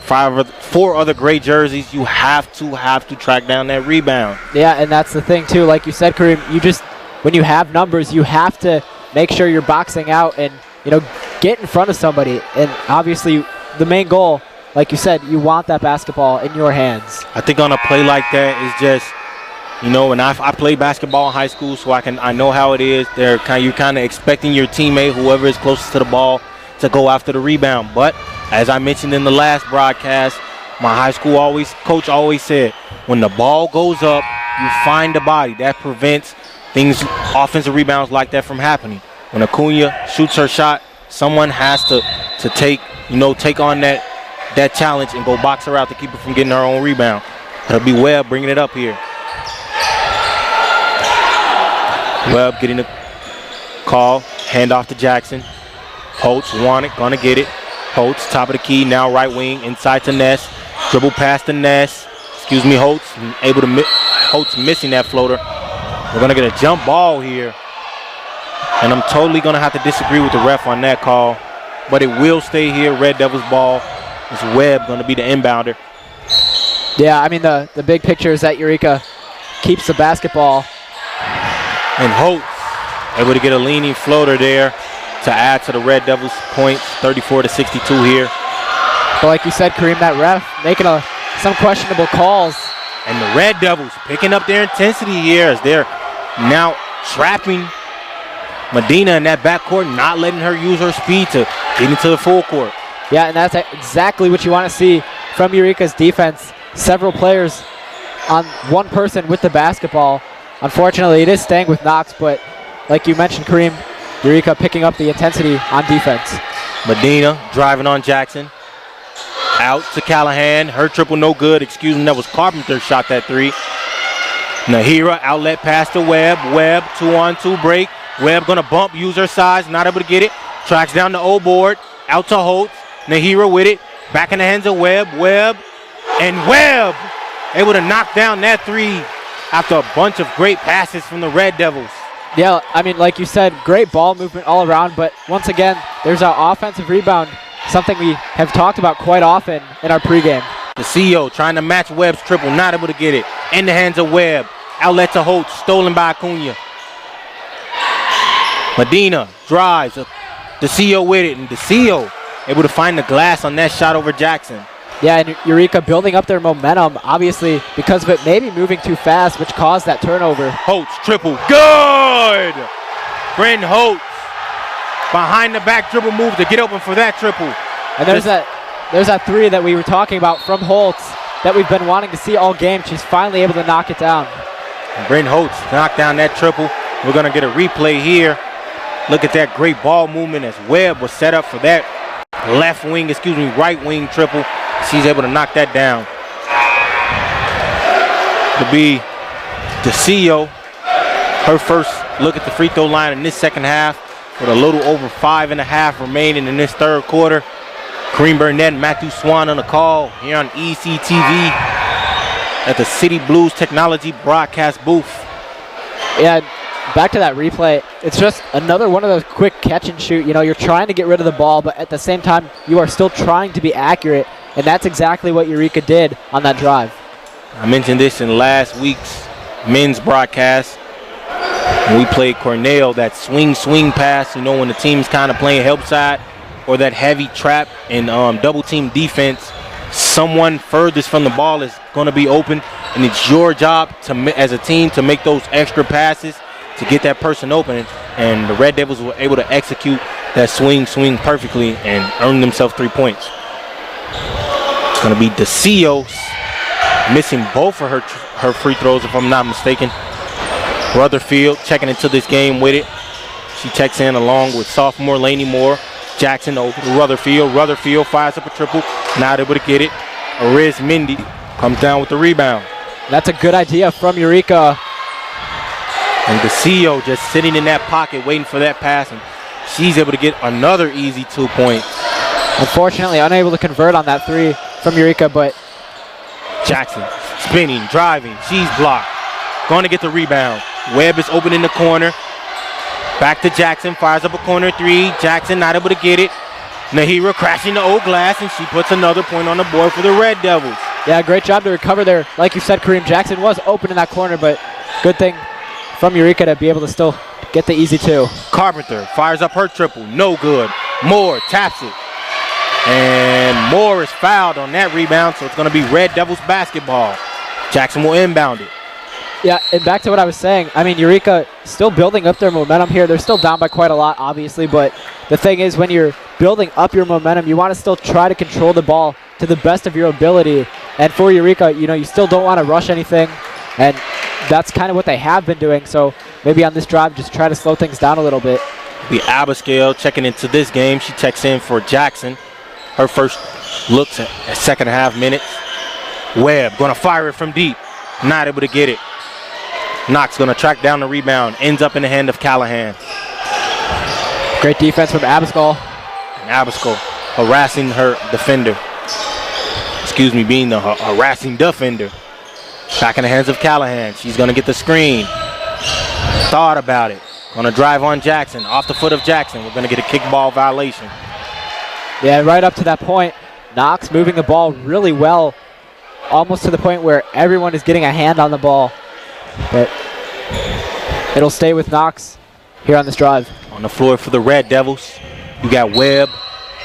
four other great jerseys. You have to track down that rebound. Yeah, and that's the thing too. Like you said, Kareem, when you have numbers, you have to make sure you're boxing out and get in front of somebody. And obviously, the main goal, like you said, you want that basketball in your hands. I think on a play like that is just, and I played basketball in high school, so I know how it is. You're kind of expecting your teammate, whoever is closest to the ball, to go after the rebound. But as I mentioned in the last broadcast, my high school coach always said, when the ball goes up, you find the body. That prevents offensive rebounds like that from happening. When Acuna shoots her shot, someone has to take on that challenge and go box her out to keep her from getting her own rebound. It'll be Webb bringing it up here. Webb getting the call, hand off to Jackson. Holtz want it, gonna get it. Holtz, top of the key, now right wing, inside to Ness. Dribble past the Ness. Holtz, Holtz missing that floater. We're gonna get a jump ball here. And I'm totally gonna have to disagree with the ref on that call. But it will stay here, Red Devils ball. It's Webb gonna be the inbounder. Yeah, I mean the big picture is that Eureka keeps the basketball. And Holtz able to get a leaning floater there to add to the Red Devils' points, 34-62 here. But like you said, Kareem, that ref making some questionable calls. And the Red Devils picking up their intensity here as they're now trapping Medina in that backcourt, not letting her use her speed to get into the full court. Yeah, and that's exactly what you want to see from Eureka's defense. Several players on one person with the basketball. Unfortunately, it is staying with Knox, but like you mentioned, Kareem, Eureka picking up the intensity on defense. Medina driving on Jackson. Out to Callahan. Her triple no good. That was Carpenter shot that three. Nahira outlet pass to Webb. Webb 2-on-2 break. Webb gonna bump, use her size, not able to get it. Tracks down the O board. Out to Holtz. Nahira with it. Back in the hands of Webb. Webb able to knock down that three after a bunch of great passes from the Red Devils. Yeah, I mean, like you said, great ball movement all around, but once again, there's an offensive rebound, something we have talked about quite often in our pregame. The CEO trying to match Webb's triple, not able to get it. In the hands of Webb. Outlet to Holtz, stolen by Acuna. Medina drives. The CEO with it, and the CEO able to find the glass on that shot over Jackson. Yeah, and Eureka building up their momentum, obviously, because of it maybe moving too fast, which caused that turnover. Holtz, triple, good! Bryn Holtz, behind the back dribble move to get open for that triple. And there's that three that we were talking about from Holtz that we've been wanting to see all game. She's finally able to knock it down. And Bryn Holtz knocked down that triple. We're gonna get a replay here. Look at that great ball movement as Webb was set up for that right wing triple. She's able to knock that down. To be the CEO, her first look at the free throw line in this second half with a little over 5.5 remaining in this third quarter. Kareem Burnett and Matthew Swan on the call here on ECTV at the City Blues Technology broadcast booth. Yeah, back to that replay. It's just another one of those quick catch and shoot. You're trying to get rid of the ball, but at the same time, you are still trying to be accurate. And that's exactly what Eureka did on that drive. I mentioned this in last week's men's broadcast. When we played Cornell, that swing pass, when the team's kind of playing help side, or that heavy trap and double team defense, someone furthest from the ball is going to be open, and it's your job as a team to make those extra passes to get that person open. And the Red Devils were able to execute that swing perfectly and earn themselves 3 points. It's going to be DeCio missing both of her free throws, if I'm not mistaken. Rutherfield checking into this game with it. She checks in along with sophomore Laney Moore. Jackson over to Rutherfield. Rutherfield fires up a triple, not able to get it. Ariz Mindy comes down with the rebound. That's a good idea from Eureka. And DeCio just sitting in that pocket waiting for that pass, and she's able to get another easy 2 points. Unfortunately, unable to convert on that three from Eureka, but Jackson spinning, driving, she's blocked. Going to get the rebound. Webb is open in the corner. Back to Jackson, fires up a corner three. Jackson not able to get it. Nahira crashing the old glass, and she puts another point on the board for the Red Devils. Yeah, great job to recover there. Like you said, Kareem Jackson was open in that corner, but good thing from Eureka to be able to still get the easy 2. Carpenter fires up her triple. No good. Moore taps it. And Moore is fouled on that rebound, so it's going to be Red Devils basketball. Jackson will inbound it. Yeah, and back to what I was saying, I mean, Eureka still building up their momentum here. They're still down by quite a lot, obviously, but the thing is, when you're building up your momentum, you want to still try to control the ball to the best of your ability. And for Eureka, you know, you still don't want to rush anything, and that's kind of what they have been doing. So maybe on this drive, just try to slow things down a little bit. The Abascal checking into this game. She checks in for Jackson. Her first looks at second half minutes. Webb going to fire it from deep. Not able to get it. Knox going to track down the rebound. Ends up in the hand of Callahan. Great defense from Abascal. And Abascal harassing her defender. Excuse me, being the harassing defender. Back in the hands of Callahan. She's going to get the screen. Thought about it. Going to drive on Jackson. Off the foot of Jackson. We're going to get a kickball violation. Yeah, right up to that point, Knox moving the ball really well. Almost to the point where everyone is getting a hand on the ball. But it'll stay with Knox here on this drive. On the floor for the Red Devils, you got Webb,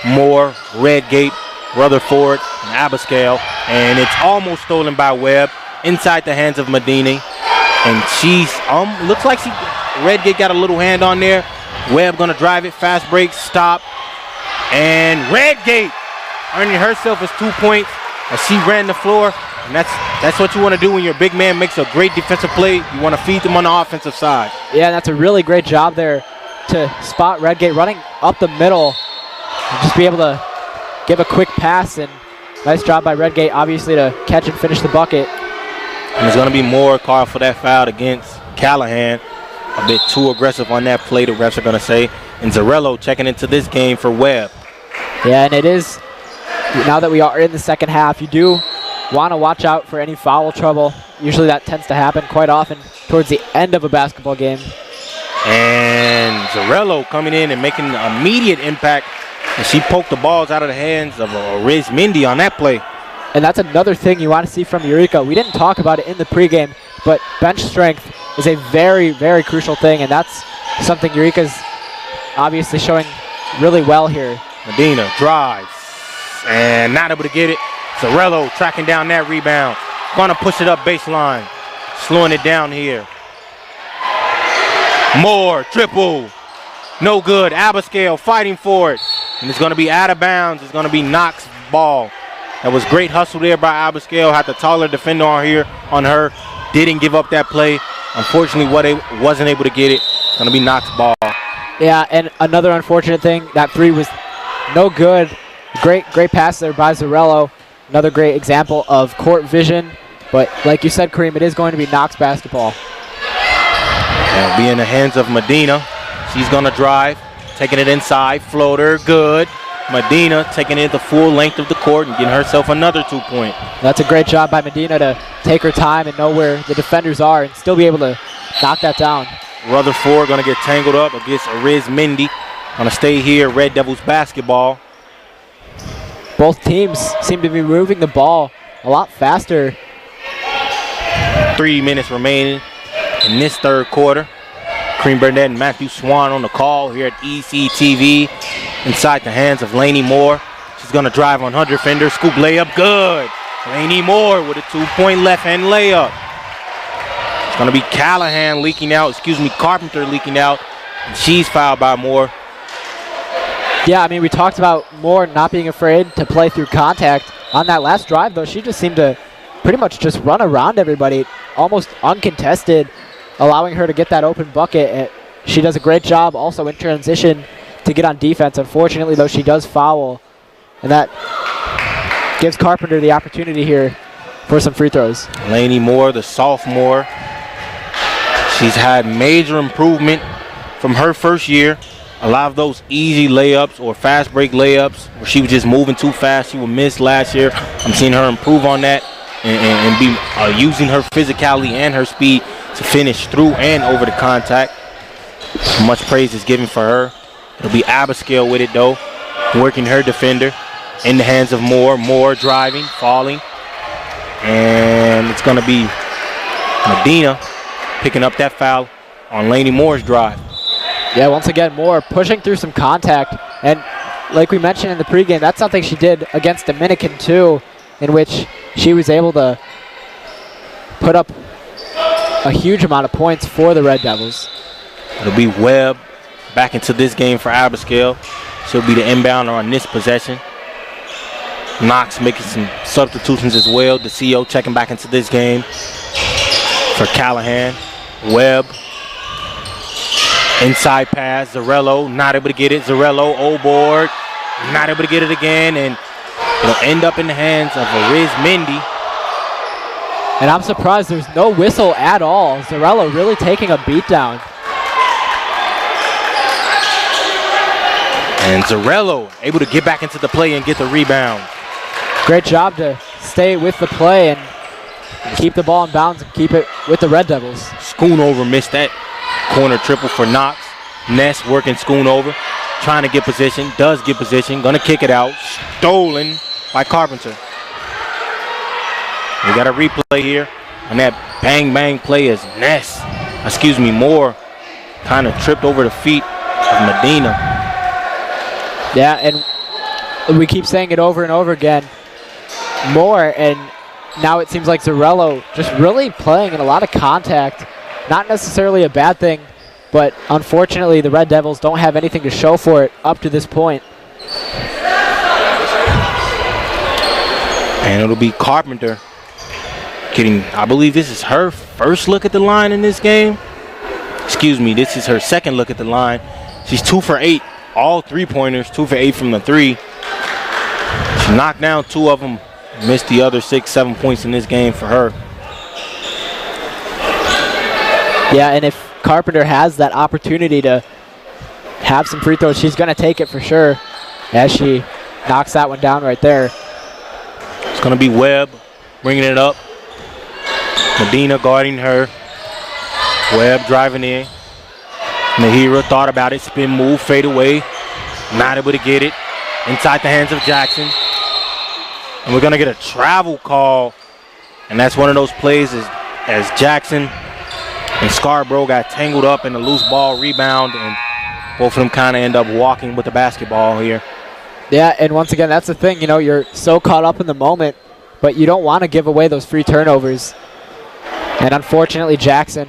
Moore, Redgate, Rutherford, and Abascal. And it's almost stolen by Webb inside the hands of Medina. And she's, looks like Redgate got a little hand on there. Webb gonna drive it, fast break, stop. And Redgate earning herself as 2 points as she ran the floor. And that's what you want to do when your big man makes a great defensive play. You want to feed them on the offensive side. Yeah, that's a really great job there to spot Redgate running up the middle and just be able to give a quick pass. And nice job by Redgate, obviously, to catch and finish the bucket. And there's going to be more called for that foul against Callahan. A bit too aggressive on that play, the refs are going to say. And Zarello checking into this game for Webb. Yeah, and it is, now that we are in the second half, you do want to watch out for any foul trouble. Usually that tends to happen quite often towards the end of a basketball game. And Zarello coming in and making an immediate impact. And she poked the balls out of the hands of Riz Mindy on that play. And that's another thing you want to see from Eureka. We didn't talk about it in the pregame, but bench strength is a very, very crucial thing, and that's something Eureka's obviously showing really well here. Medina drives and not able to get it. Zarello tracking down that rebound. Gonna push it up baseline. Slowing it down here. Moore, triple. No good. Abascal fighting for it. And it's gonna be out of bounds. It's gonna be Knox ball. That was great hustle there by Abascal. Had the taller defender on her. Didn't give up that play. Unfortunately, wasn't able to get it. It's gonna be Knox ball. Yeah, and another unfortunate thing, that three was no good. Great pass there by Zarello. Another great example of court vision. But like you said, Kareem, it is going to be Knox basketball. It'll be in the hands of Medina. She's going to drive, taking it inside. Floater, good. Medina taking it the full length of the court and getting herself another 2 point. That's a great job by Medina to take her time and know where the defenders are and still be able to knock that down. Rutherford going to get tangled up against Ariz Mindy. Going to stay here, Red Devils basketball. Both teams seem to be moving the ball a lot faster. 3 minutes remaining in this third quarter. Kareem Burnett and Matthew Swan on the call here at ECTV. Inside the hands of Lainey Moore. She's going to drive on her defender. Scoop layup, good. Lainey Moore with a 2 point left hand layup. It's going to be Callahan leaking out. Carpenter leaking out. And she's fouled by Moore. Yeah, I mean, we talked about Moore not being afraid to play through contact. On that last drive, though, she just seemed to pretty much just run around everybody, almost uncontested, allowing her to get that open bucket. And she does a great job also in transition to get on defense. Unfortunately, though, she does foul, and that gives Carpenter the opportunity here for some free throws. Lainey Moore, the sophomore, she's had major improvement from her first year. A lot of those easy layups or fast break layups where she was just moving too fast, she would miss last year. I'm seeing her improve on that and be using her physicality and her speed to finish through and over the contact. Much praise is given for her. It'll be Abascal with it, though. working her defender in the hands of Moore. Moore driving, falling. And it's going to be Medina picking up that foul on Laney Moore's drive. Yeah, once again, Moore pushing through some contact. And like we mentioned in the pregame, that's something she did against Dominican too, in which she was able to put up a huge amount of points for the Red Devils. It'll be Webb back into this game for Abigail. She'll be the inbounder on this possession. Knox making some substitutions as well. The CO checking back into this game for Callahan. Webb. Inside pass. Zarello not able to get it. Zarello, old board. Not able to get it again. And it'll end up in the hands of Ariz Mendy. And I'm surprised there's no whistle at all. Zarello really taking a beat down. And Zarello able to get back into the play and get the rebound. Great job to stay with the play and keep the ball in bounds and keep it with the Red Devils. Schoonover missed that corner triple for Knox. Ness working Schoonover, trying to get position, does get position, gonna kick it out. Stolen by Carpenter. We got a replay here on that bang bang play as Moore kind of tripped over the feet of Medina. Yeah, and we keep saying it over and over again. Moore, and now it seems like Zarello just really playing in a lot of contact. Not necessarily a bad thing, but unfortunately the Red Devils don't have anything to show for it up to this point. And it'll be Carpenter getting, I believe this is her first look at the line in this game. Excuse me, this is her second look at the line. She's 2 for 8, all 3-pointers, 2 for 8 from the 3. She knocked down 2 of them, missed the other 6-7 points in this game for her. Yeah, and if Carpenter has that opportunity to have some free throws, she's going to take it for sure as she knocks that one down right there. It's going to be Webb bringing it up. Medina guarding her. Webb driving in. Nahira thought about it. Spin move, fade away. Not able to get it. Inside the hands of Jackson. And we're going to get a travel call. And that's one of those plays as Jackson and Scarborough got tangled up in a loose ball rebound. And both of them kind of end up walking with the basketball here. Yeah, and once again, that's the thing. You know, you're so caught up in the moment, but you don't want to give away those free turnovers. And unfortunately, Jackson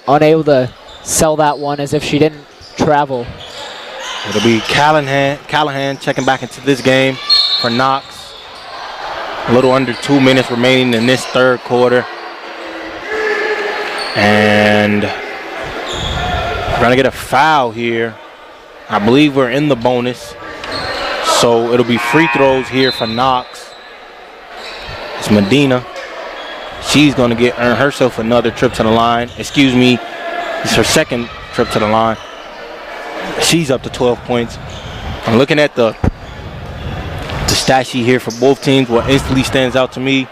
unable to sell that one as if she didn't travel. It'll be Callahan checking back into this game for Knox. A little under 2 minutes remaining in this third quarter. And we're going to get a foul here. I believe we're in the bonus. So it'll be free throws here for Knox. It's Medina. She's going to earn herself another trip to the line. Excuse me, it's her second trip to the line. She's up to 12 points. I'm looking at the stat sheet here for both teams. What instantly stands out to me,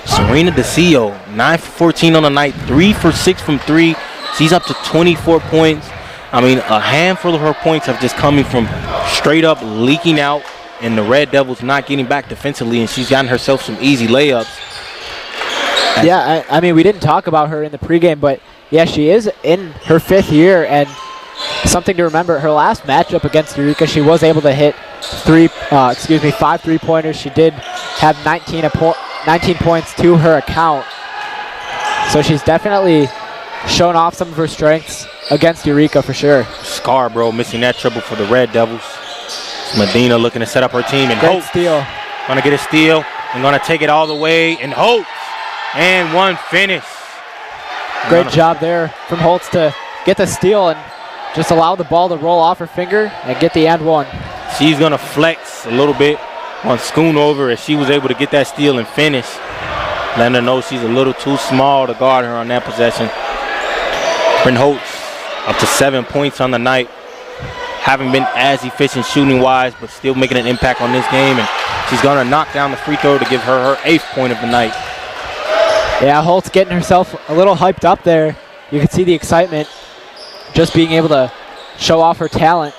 Serena DeCio, 9 for 14 on the night, 3 for 6 from 3. She's up to 24 points. I mean, a handful of her points have just coming from straight up leaking out and the Red Devils not getting back defensively, and she's gotten herself some easy layups. Yeah, I mean, we didn't talk about her in the pregame, but yeah, she is in her 5th year, and something to remember, her last matchup against Eureka, she was able to hit 5 3-pointers. She did have 19 points to her account. So she's definitely shown off some of her strengths against Eureka for sure. Scarborough missing that triple for the Red Devils. Medina looking to set up her team, and Great steal. Gonna get a steal and gonna take it all the way, and Holtz, and one finish. Great job there from Holtz to get the steal and just allow the ball to roll off her finger and get the and one. She's gonna flex a little bit on Schoonover as she was able to get that steal and finish, letting her know she's a little too small to guard her on that possession. Bryn Holtz up to 7 points on the night. Haven't been as efficient shooting-wise, but still making an impact on this game. And she's going to knock down the free throw to give her 8th point of the night. Yeah, Holtz getting herself a little hyped up there. You can see the excitement, just being able to show off her talent.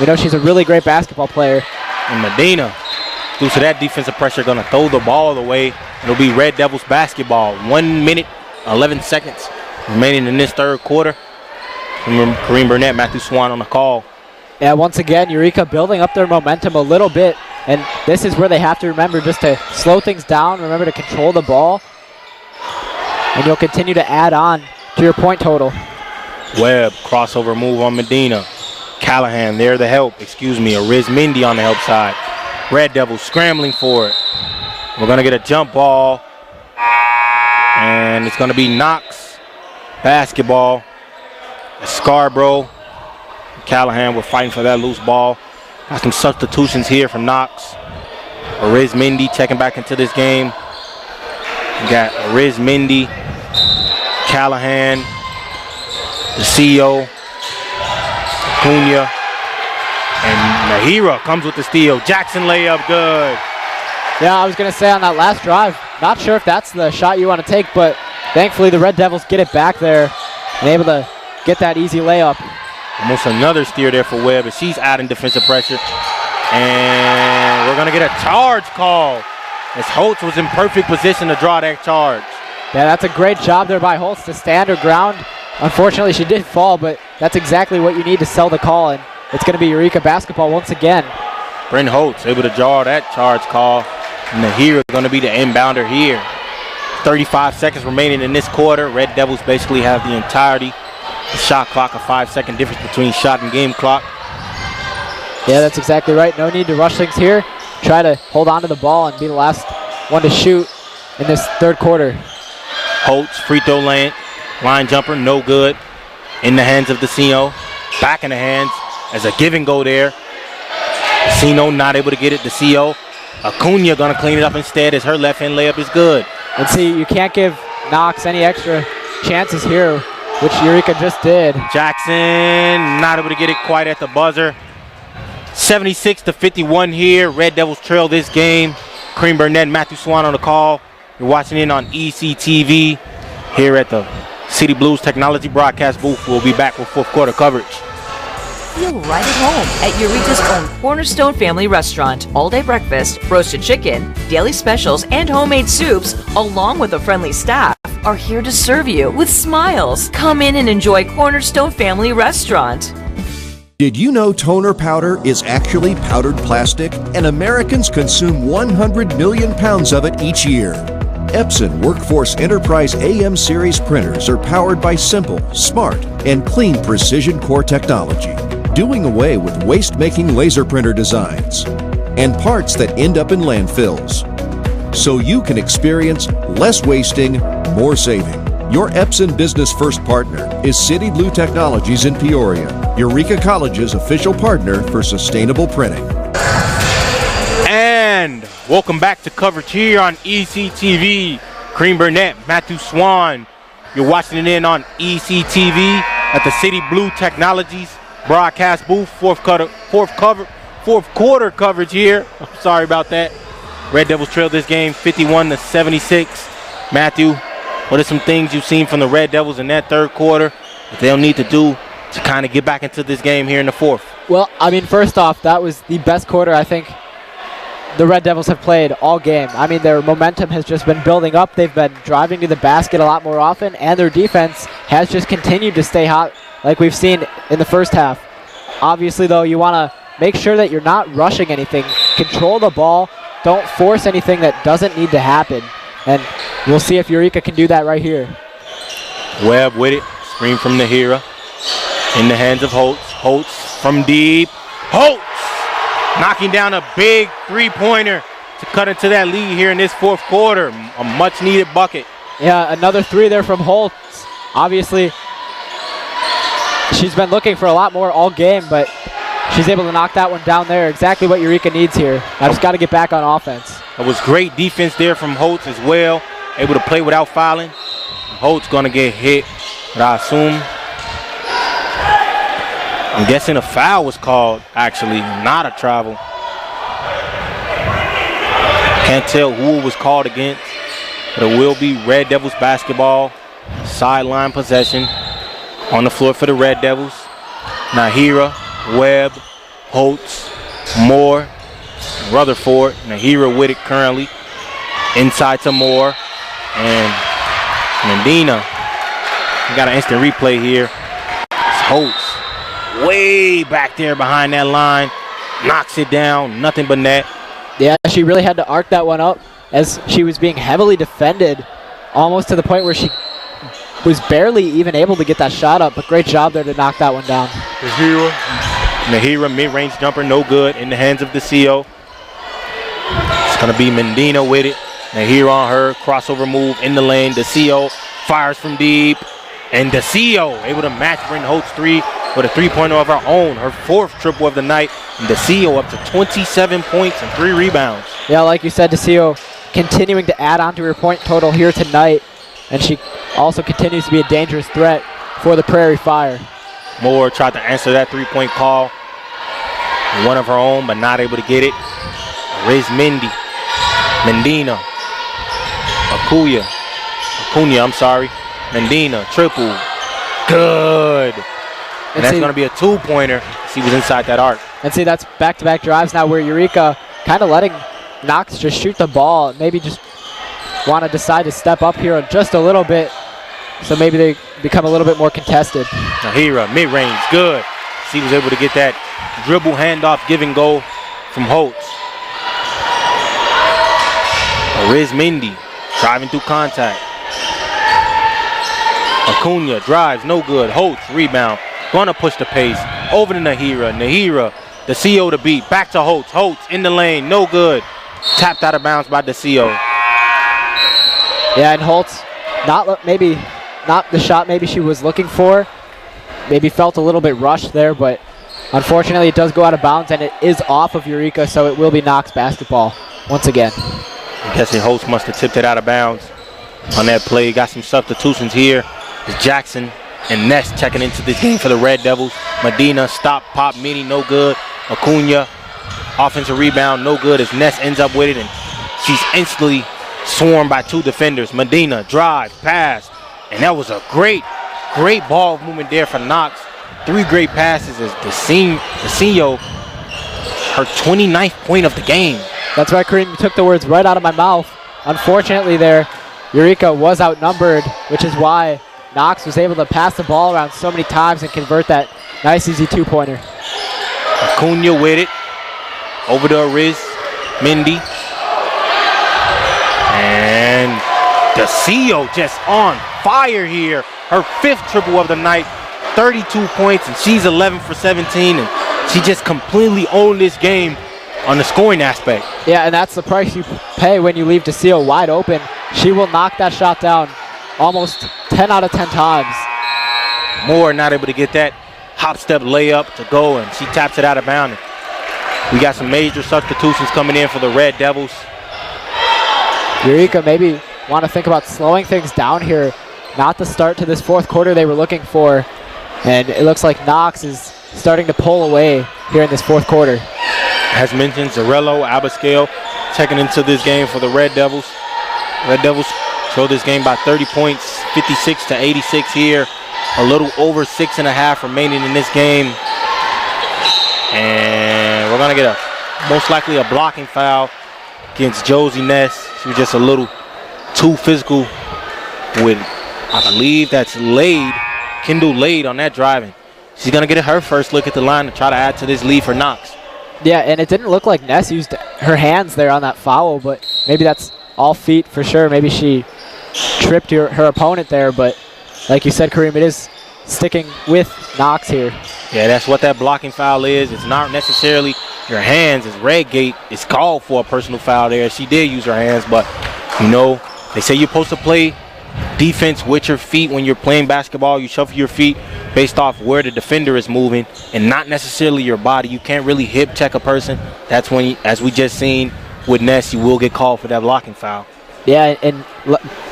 We know she's a really great basketball player. And Medina, due to that defensive pressure, going to throw the ball away. It'll be Red Devils basketball. 1 minute, 11 seconds remaining in this third quarter. Kareem Burnett, Matthew Swan on the call. Yeah, once again, Eureka building up their momentum a little bit. And this is where they have to remember just to slow things down, remember to control the ball. And you'll continue to add on to your point total. Webb, crossover move on Medina. Callahan, there to help. Ariz Mindy on the help side. Red Devils scrambling for it. We're going to get a jump ball. And it's going to be Knox basketball. Scarborough. Callahan, we're fighting for that loose ball. Got some substitutions here for Knox. Ariz Mindy checking back into this game. We got Ariz Mindy, Callahan, the CEO, Acuna, and Nahira comes with the steal. Jackson layup, good. Yeah, I was going to say on that last drive, not sure if that's the shot you want to take, but thankfully the Red Devils get it back there and able to get that easy layup. Almost another steer there for Webb, but she's adding defensive pressure. And we're going to get a charge call as Holtz was in perfect position to draw that charge. Yeah, that's a great job there by Holtz to stand her ground. Unfortunately, she did fall, but that's exactly what you need to sell the call, and it's going to be Eureka basketball once again. Bryn Holtz able to draw that charge call. Nahira going to be the inbounder here. 35 seconds remaining in this quarter. Red Devils basically have the entirety. The shot clock, a 5-second difference between shot and game clock. Yeah, that's exactly right. No need to rush things here. Try to hold on to the ball and be the last one to shoot in this third quarter. Holtz, free throw line jumper, no good. In the hands of DeCino. Back in the hands as a give and go there. DeCino not able to get it. DeCino. Acuna going to clean it up instead as her left hand layup is good. And see, you can't give Knox any extra chances here, which Eureka just did. Jackson not able to get it quite at the buzzer. 76-51 here. Red Devils trail this game. Kareem Burnett, Matthew Swan on the call. You're watching in on ECTV here at the City Blues Technology Broadcast booth. We'll be back with fourth quarter coverage. Feel right at home at Eureka's own Cornerstone Family Restaurant. All-day breakfast, roasted chicken, daily specials, and homemade soups, along with a friendly staff, are here to serve you with smiles. Come in and enjoy Cornerstone Family Restaurant. Did you know toner powder is actually powdered plastic, and Americans consume 100 million pounds of it each year? Epson Workforce Enterprise AM series printers are powered by simple, smart, and clean precision core technology, doing away with waste-making laser printer designs and parts that end up in landfills. So you can experience less wasting, more saving. Your Epson Business First partner is City Blue Technologies in Peoria, Eureka College's official partner for sustainable printing. And welcome back to coverage here on ECTV. Kareem Burnett, Matthew Swan. You're watching it in on ECTV at the City Blue Technologies broadcast booth. Fourth quarter coverage here. I'm sorry about that. Red Devils trail this game 51-76. Matthew, what are some things you've seen from the Red Devils in that third quarter that they'll need to do to kind of get back into this game here in the fourth? Well, I mean, first off, that was the best quarter I think the Red Devils have played all game. I mean, their momentum has just been building up. They've been driving to the basket a lot more often, and their defense has just continued to stay hot like we've seen in the first half. Obviously, though, you want to make sure that you're not rushing anything. Control the ball. Don't force anything that doesn't need to happen. And we'll see if Eureka can do that right here. Webb with it. Screen from Nahira. In the hands of Holtz. Holtz from deep. Holtz knocking down a big three-pointer to cut into that lead here in this fourth quarter. A much-needed bucket. Yeah, another three there from Holtz. Obviously, she's been looking for a lot more all game, but she's able to knock that one down there. Exactly what Eureka needs here. I just got to get back on offense. It was great defense there from Holtz as well. Able to play without fouling. Holtz going to get hit, but I assume, I'm guessing a foul was called, actually, not a travel. Can't tell who it was called against, but it will be Red Devils basketball. Sideline possession on the floor for the Red Devils. Nahira, Webb, Holtz, Moore, Rutherford, Nahira with it currently. Inside to Moore. And Medina. We got an instant replay here. It's Holtz. Way back there behind that line. Knocks it down. Nothing but net. Yeah, she really had to arc that one up as she was being heavily defended, almost to the point where she was barely even able to get that shot up, but great job there to knock that one down. Nahira mid-range jumper, no good, in the hands of DeCio. It's going to be Medina with it. Nahira on her, crossover move in the lane. DeCio fires from deep, and DeCio able to match Bryn Holt's three with a three-pointer of her own, her fourth triple of the night, and DeCio up to 27 points and 3 rebounds. Yeah, like you said, DeCio continuing to add on to her point total here tonight, and she also continues to be a dangerous threat for the Prairie Fire. Moore tried to answer that three-point call. One of her own, but not able to get it. Riz Mendy. Medina. Acuna, I'm sorry. Medina, triple. Good. And that's going to be a two-pointer. She was inside that arc. And see, that's back-to-back drives now where Eureka kind of letting Knox just shoot the ball. Maybe just want to decide to step up here just a little bit, so maybe they become a little bit more contested. Nahira, mid-range, good. She was able to get that dribble handoff, give and go from Holtz. Riz Mendy driving through contact. Acuna drives, no good. Holtz, rebound. Gonna push the pace. Over to Nahira. Nahira, DeCio to beat. Back to Holtz. Holtz in the lane, no good. Tapped out of bounds by DeCio. Yeah, and Holtz, maybe not the shot maybe she was looking for. Maybe felt a little bit rushed there, but unfortunately it does go out of bounds, and it is off of Eureka, so it will be Knox basketball once again. I'm guessing Holtz must have tipped it out of bounds on that play. Got some substitutions here. It's Jackson and Ness checking into this game for the Red Devils. Medina, stop, pop, mini, no good. Acuna, offensive rebound, no good as Ness ends up with it, and she's instantly swarmed by 2 defenders. Medina, drive, pass, and that was a great ball movement there for Knox. 3 great passes as DeCio, her 29th point of the game. That's right, Kareem. You took the words right out of my mouth. Unfortunately there, Eureka was outnumbered, which is why Knox was able to pass the ball around so many times and convert that nice, easy two-pointer. Acuna with it. Over to Riz Mendy. And DeCio just on fire here. Her 5th triple of the night. 32 points, and she's 11 for 17. And she just completely owned this game on the scoring aspect. Yeah, and that's the price you pay when you leave DeCio wide open. She will knock that shot down almost 10 out of 10 times. Moore not able to get that hop-step layup to go, and she taps it out of bounds. We got some major substitutions coming in for the Red Devils. Eureka maybe want to think about slowing things down here. Not the start to this 4th quarter they were looking for. And it looks like Knox is starting to pull away here in this 4th quarter. As mentioned, Zarello, Abascale checking into this game for the Red Devils. Red Devils show this game by 30 points, 56-86 here. A little over 6.5 remaining in this game. And we're going to get most likely a blocking foul against Josie Ness. She was just a little too physical with, I believe that's Kendall Lade on that driving. She's going to get her first look at the line to try to add to this lead for Knox. Yeah, and it didn't look like Ness used her hands there on that foul, but maybe that's all feet for sure. Maybe she tripped her opponent there, but like you said, Kareem, it is sticking with Knox here. Yeah, that's what that blocking foul is. It's not necessarily your hands. It's Redgate. It's called for a personal foul there. She did use her hands, but, you know, they say you're supposed to play defense with your feet when you're playing basketball. You shuffle your feet based off where the defender is moving and not necessarily your body. You can't really hip check a person. That's when, as we just seen with Ness, you will get called for that blocking foul. Yeah, and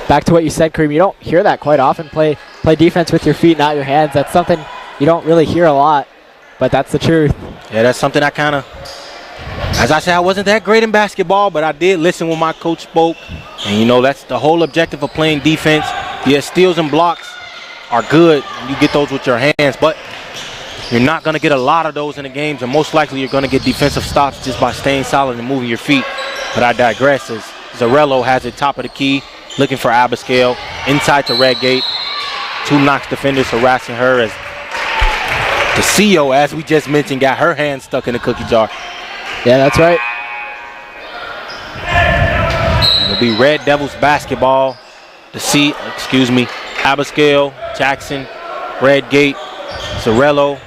back to what you said, Kareem, you don't hear that quite often. Play defense with your feet, not your hands. That's something you don't really hear a lot, but that's the truth. Yeah, that's something I kind of, as I said, I wasn't that great in basketball, but I did listen when my coach spoke. And, you know, that's the whole objective of playing defense. Yeah, steals and blocks are good. You get those with your hands, but You're not going to get a lot of those in the games, and most likely you're going to get defensive stops just by staying solid and moving your feet. But I digress as Zarello has it top of the key, looking for Abigail inside to Redgate. 2 Knox defenders harassing her as the CEO, as we just mentioned, got her hand stuck in the cookie jar. Yeah, that's right. It'll be Red Devils basketball. Abigail, Jackson, Redgate, Zarello,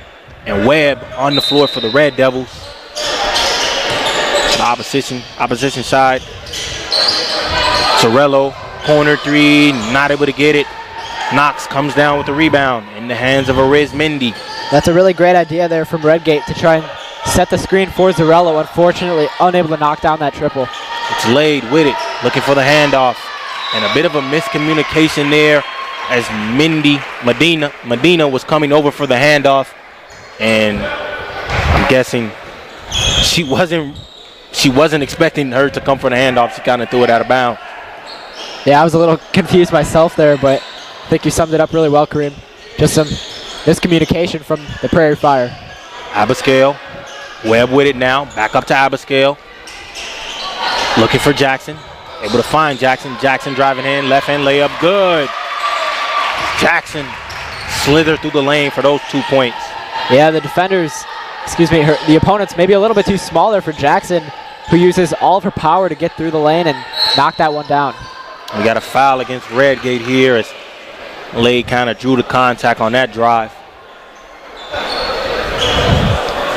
and Webb on the floor for the Red Devils. The opposition side. Zarello, corner 3, not able to get it. Knox comes down with the rebound in the hands of Arizmendi. That's a really great idea there from Redgate to try and set the screen for Zarello. Unfortunately, unable to knock down that triple. It's Lade with it, looking for the handoff. And a bit of a miscommunication there as Medina was coming over for the handoff. And I'm guessing she wasn't expecting her to come for the handoff. She kind of threw it out of bounds. Yeah, I was a little confused myself there, but I think you summed it up really well, Kareem. Just some miscommunication from the Prairie Fire. Abigail, Webb with it now. Back up to Abigail. Looking for Jackson. Able to find Jackson. Jackson driving in. Left hand layup. Good. Jackson slithered through the lane for those 2 points. Yeah, the defenders, the opponents maybe a little bit too small there for Jackson, who uses all of her power to get through the lane and knock that one down. We got a foul against Redgate here as Lade kind of drew the contact on that drive.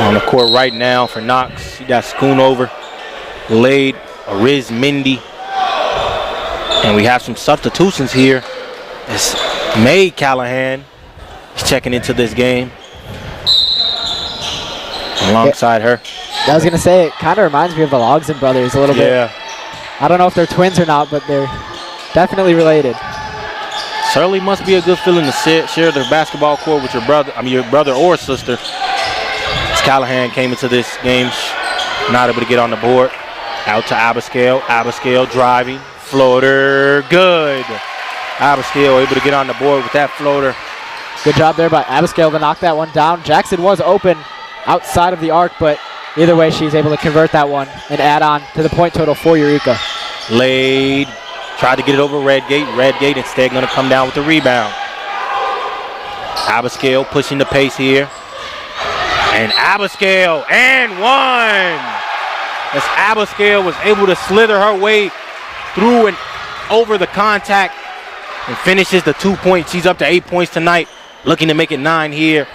On the court right now for Knox, you got Schoonover, Lade, Arizmendi, and we have some substitutions here. It's May Callahan is checking into this game alongside her. I was going to say, it kind of reminds me of the Logsdon brothers a little bit. Yeah. I don't know if they're twins or not, but they're definitely related. Certainly must be a good feeling to share the basketball court with your brother or sister. As Callahan came into this game, not able to get on the board. Out to Abigail. Abigail driving. Floater. Good. Abigail able to get on the board with that floater. Good job there by Abigail to knock that one down. Jackson was open outside of the arc, but either way, she's able to convert that one and add on to the point total for Eureka. Lade tried to get it over Redgate. Redgate instead going to come down with the rebound. Abigail pushing the pace here. And Abigail and one. As Abigail was able to slither her way through and over the contact and finishes the 2 points. She's up to 8 points tonight, looking to make it 9 here.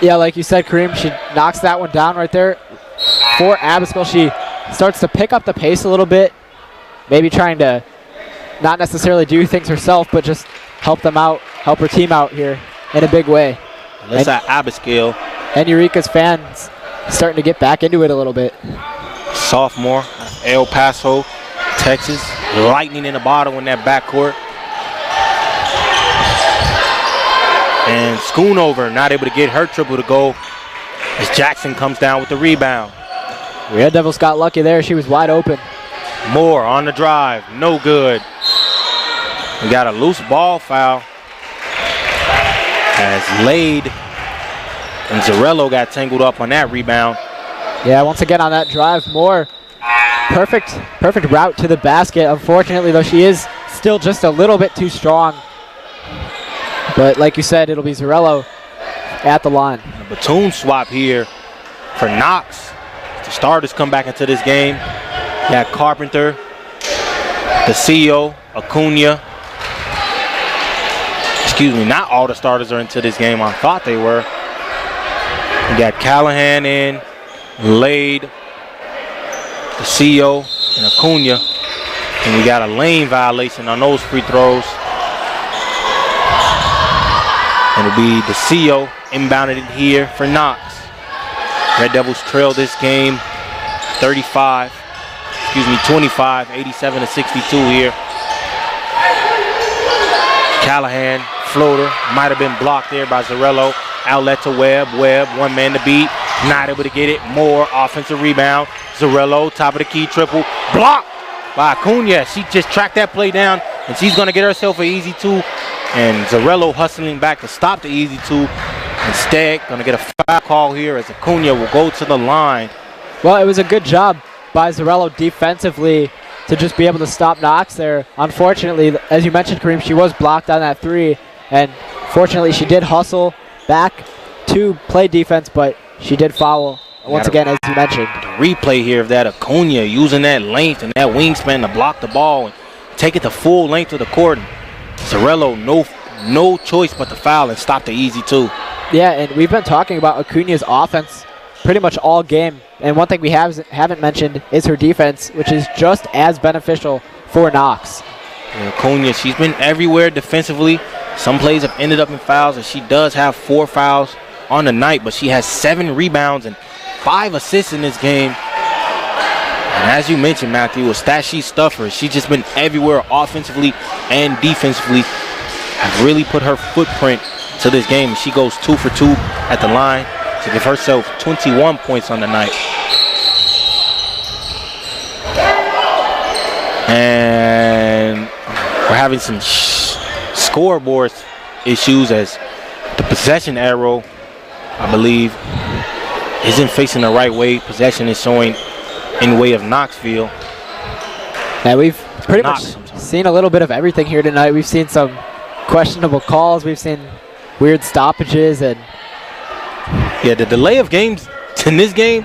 Yeah, like you said, Kareem, she knocks that one down right there. For Abigail, she starts to pick up the pace a little bit, maybe trying to not necessarily do things herself, but just help them out, help her team out here in a big way. That's Abigail. And Eureka's fans starting to get back into it a little bit. Sophomore, El Paso, Texas. Lightning in the bottom in that backcourt. And Schoonover not able to get her triple to go as Jackson comes down with the rebound. Red Devils got lucky there. She was wide open. Moore on the drive. No good. We got a loose ball foul as Lade and Zarello got tangled up on that rebound. Yeah, once again on that drive, Moore. Perfect route to the basket. Unfortunately, though, she is still just a little bit too strong. But like you said, it'll be Zarello at the line. A platoon swap here for Knox. The starters come back into this game. You got Carpenter, the CEO, Acuna. Excuse me, not all the starters are into this game. I thought they were. You got Callahan in, Lade, the CEO, and Acuna. And we got a lane violation on those free throws. And it'll be the CEO inbounded it here for Knox. Red Devils trail this game 85, 87-62 here. Callahan, floater, might have been blocked there by Zarello. Outlet to Webb, one man to beat, not able to get it. More offensive rebound. Zarello, top of the key triple, blocked by Acuna. She just tracked that play down, and she's gonna get herself an easy two. And Zarello hustling back to stop the easy two. Instead, going to get a foul call here as Acuna will go to the line. Well, it was a good job by Zarello defensively to just be able to stop Knox there. Unfortunately, as you mentioned, Kareem, she was blocked on that three, and fortunately she did hustle back to play defense, but she did foul once again, as you mentioned. The replay here of that Acuna using that length and that wingspan to block the ball and take it the full length of the court. Zarello, no choice but to foul and stop the easy two. Yeah, and we've been talking about Acuna's offense pretty much all game. And one thing we haven't mentioned is her defense, which is just as beneficial for Knox. And Acuna, she's been everywhere defensively. Some plays have ended up in fouls, and she does have 4 fouls on the night, but she has 7 rebounds and 5 assists in this game. And as you mentioned, Matthew, a stat sheet stuffer. She's just been everywhere offensively and defensively. Have really put her footprint to this game. She goes 2 for 2 at the line to give herself 21 points on the night. And we're having some scoreboard issues as the possession arrow, I believe, isn't facing the right way. Possession is showing in way of Knoxville. Yeah, we've pretty much seen a little bit of everything here tonight. We've seen some questionable calls. We've seen weird stoppages, and yeah, the delay of games in this game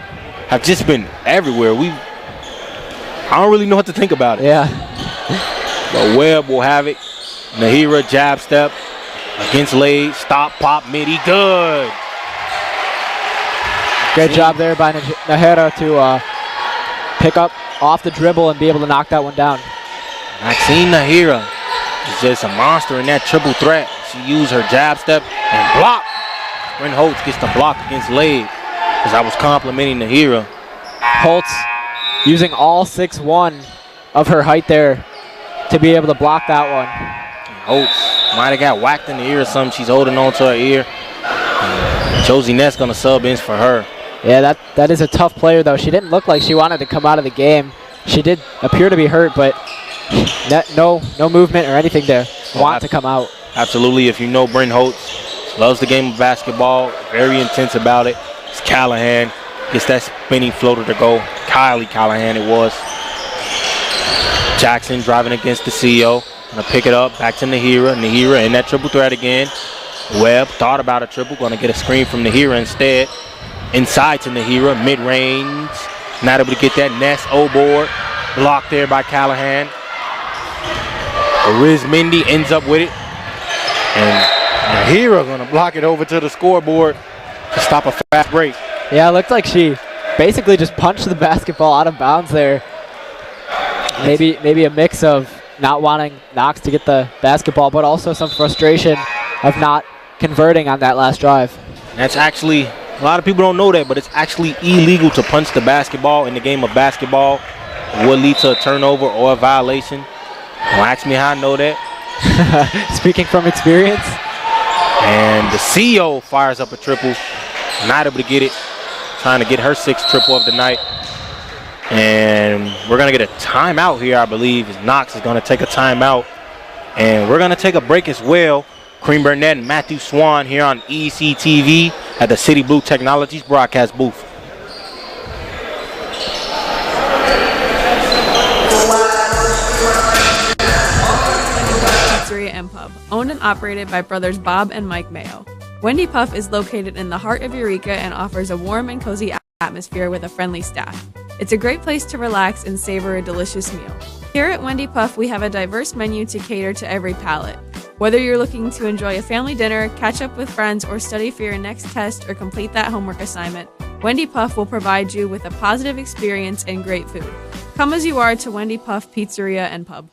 have just been everywhere. I don't really know what to think about it. Yeah. But Webb will have it. Nahira jab step against Lade. Stop, pop, midi. Good. Great job there by Nahira to pick up off the dribble and be able to knock that one down. Maxine Nahira is just a monster in that triple threat. She used her jab step and block. Bryn Holtz gets the block against Lade as I was complimenting Nahira. Holtz using all 6'1" of her height there to be able to block that one. Holtz might have got whacked in the ear or something. She's holding on to her ear. Josie Ness going to sub in for her. Yeah, that is a tough player, though. She didn't look like she wanted to come out of the game. She did appear to be hurt, but no movement or anything to want to come out. Absolutely. If you know Bryn Holtz, loves the game of basketball, very intense about it. It's Callahan. Gets that spinning floater to go. Kylie Callahan it was. Jackson driving against the CEO. Gonna pick it up. Back to Nahira. Nahira in that triple threat again. Webb thought about a triple. Gonna get a screen from Nahira instead. Inside to Nahira. Mid-range. Not able to get that. Ness O-board. Blocked there by Callahan. Riz Mindy ends up with it. And Nahira gonna block it over to the scoreboard to stop a fast break. Yeah, it looked like she basically just punched the basketball out of bounds there. Maybe a mix of not wanting Knox to get the basketball, but also some frustration of not converting on that last drive. That's actually, a lot of people don't know that, but it's actually illegal to punch the basketball in the game of basketball. It would lead to a turnover or a violation. Don't ask me how I know that. Speaking from experience. And the CEO fires up a triple. Not able to get it. Trying to get her 6th triple of the night. And we're going to get a timeout here, I believe. Knox is going to take a timeout. And we're going to take a break as well. Kareem Burnett and Matthew Swan here on ECTV at the City Blue Technologies broadcast booth. Pizzeria and Pub, owned and operated by brothers Bob and Mike Mayo. Wendy Puff is located in the heart of Eureka and offers a warm and cozy atmosphere with a friendly staff. It's a great place to relax and savor a delicious meal. Here at Wendy Puff, we have a diverse menu to cater to every palate. Whether you're looking to enjoy a family dinner, catch up with friends, or study for your next test or complete that homework assignment, Wendy Puff will provide you with a positive experience and great food. Come as you are to Wendy Puff Pizzeria and Pub.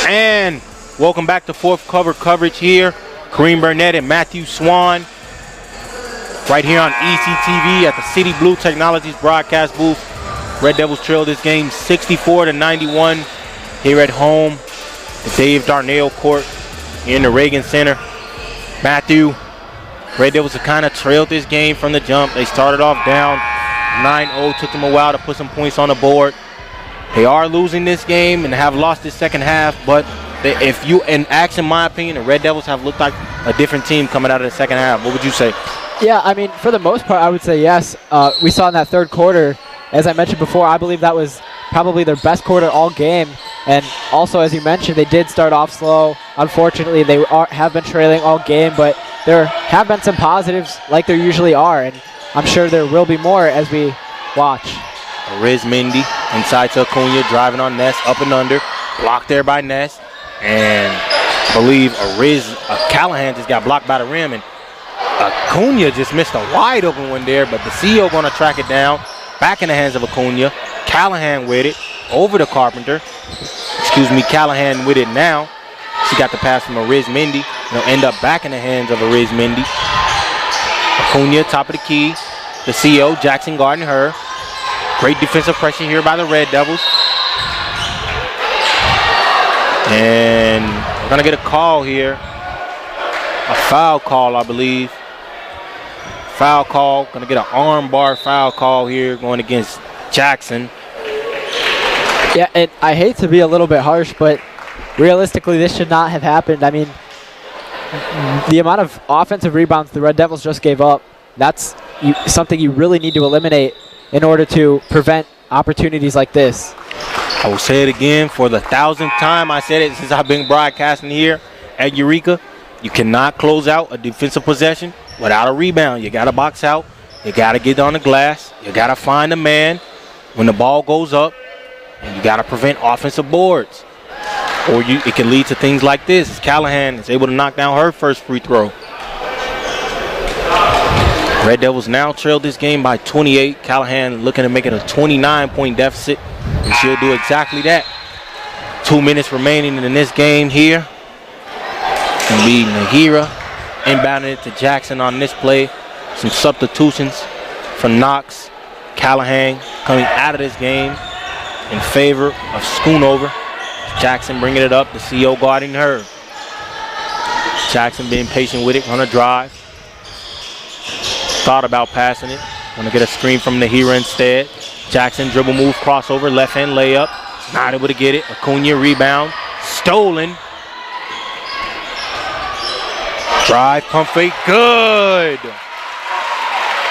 And welcome back to fourth cover coverage here. Kareem Burnett and Matthew Swan right here on ECTV at the City Blue Technologies broadcast booth. Red Devils trail this game 64-91 here at home at Dave Darnell Court in the Reagan Center. Matthew, Red Devils have kind of trailed this game from the jump. They started off down 9-0, took them a while to put some points on the board. They are losing this game and have lost this second half, but in my opinion, the Red Devils have looked like a different team coming out of the second half. What would you say? Yeah, I mean, for the most part, I would say yes. We saw in that third quarter, as I mentioned before, I believe that was probably their best quarter all game. And also, as you mentioned, they did start off slow. Unfortunately, they have been trailing all game, but there have been some positives like there usually are, and I'm sure there will be more as we watch. Riz Mindy inside to Acuna, driving on Ness, up and under, blocked there by Ness, and I believe Callahan just got blocked by the rim, and Acuna just missed a wide open one there, but the CEO going to track it down, back in the hands of Acuna. Callahan with it, over to Carpenter. Callahan with it now. She got the pass from Riz Mindy. It'll end up back in the hands of Riz Mindy. Acuna, top of the key. The CEO, Jackson guarding her. Great defensive pressure here by the Red Devils. And we're going to get a call here. A foul call, I believe. Foul call. Going to get an arm bar foul call here going against Jackson. Yeah, and I hate to be a little bit harsh, but realistically, this should not have happened. I mean, the amount of offensive rebounds the Red Devils just gave up, that's something you really need to eliminate in order to prevent opportunities like this. I will say it again for the 1,000th time. I said it since I've been broadcasting here at Eureka. You cannot close out a defensive possession without a rebound. You got to box out. You got to get on the glass. You got to find a man when the ball goes up. And you got to prevent offensive boards. Or it can lead to things like this. Callahan is able to knock down her first free throw. Red Devils now trail this game by 28. Callahan looking to make it a 29-point deficit. And she'll do exactly that. 2 minutes remaining in this game here. And be Nahira inbounding it to Jackson on this play. Some substitutions for Knox. Callahan coming out of this game in favor of Schoonover. Jackson bringing it up. The CEO guarding her. Jackson being patient with it on a drive. Thought about passing it. Going to get a screen from Nahira instead. Jackson dribble move, crossover, left hand layup. Not able to get it. Acuna rebound. Stolen. Drive, pump fake, good.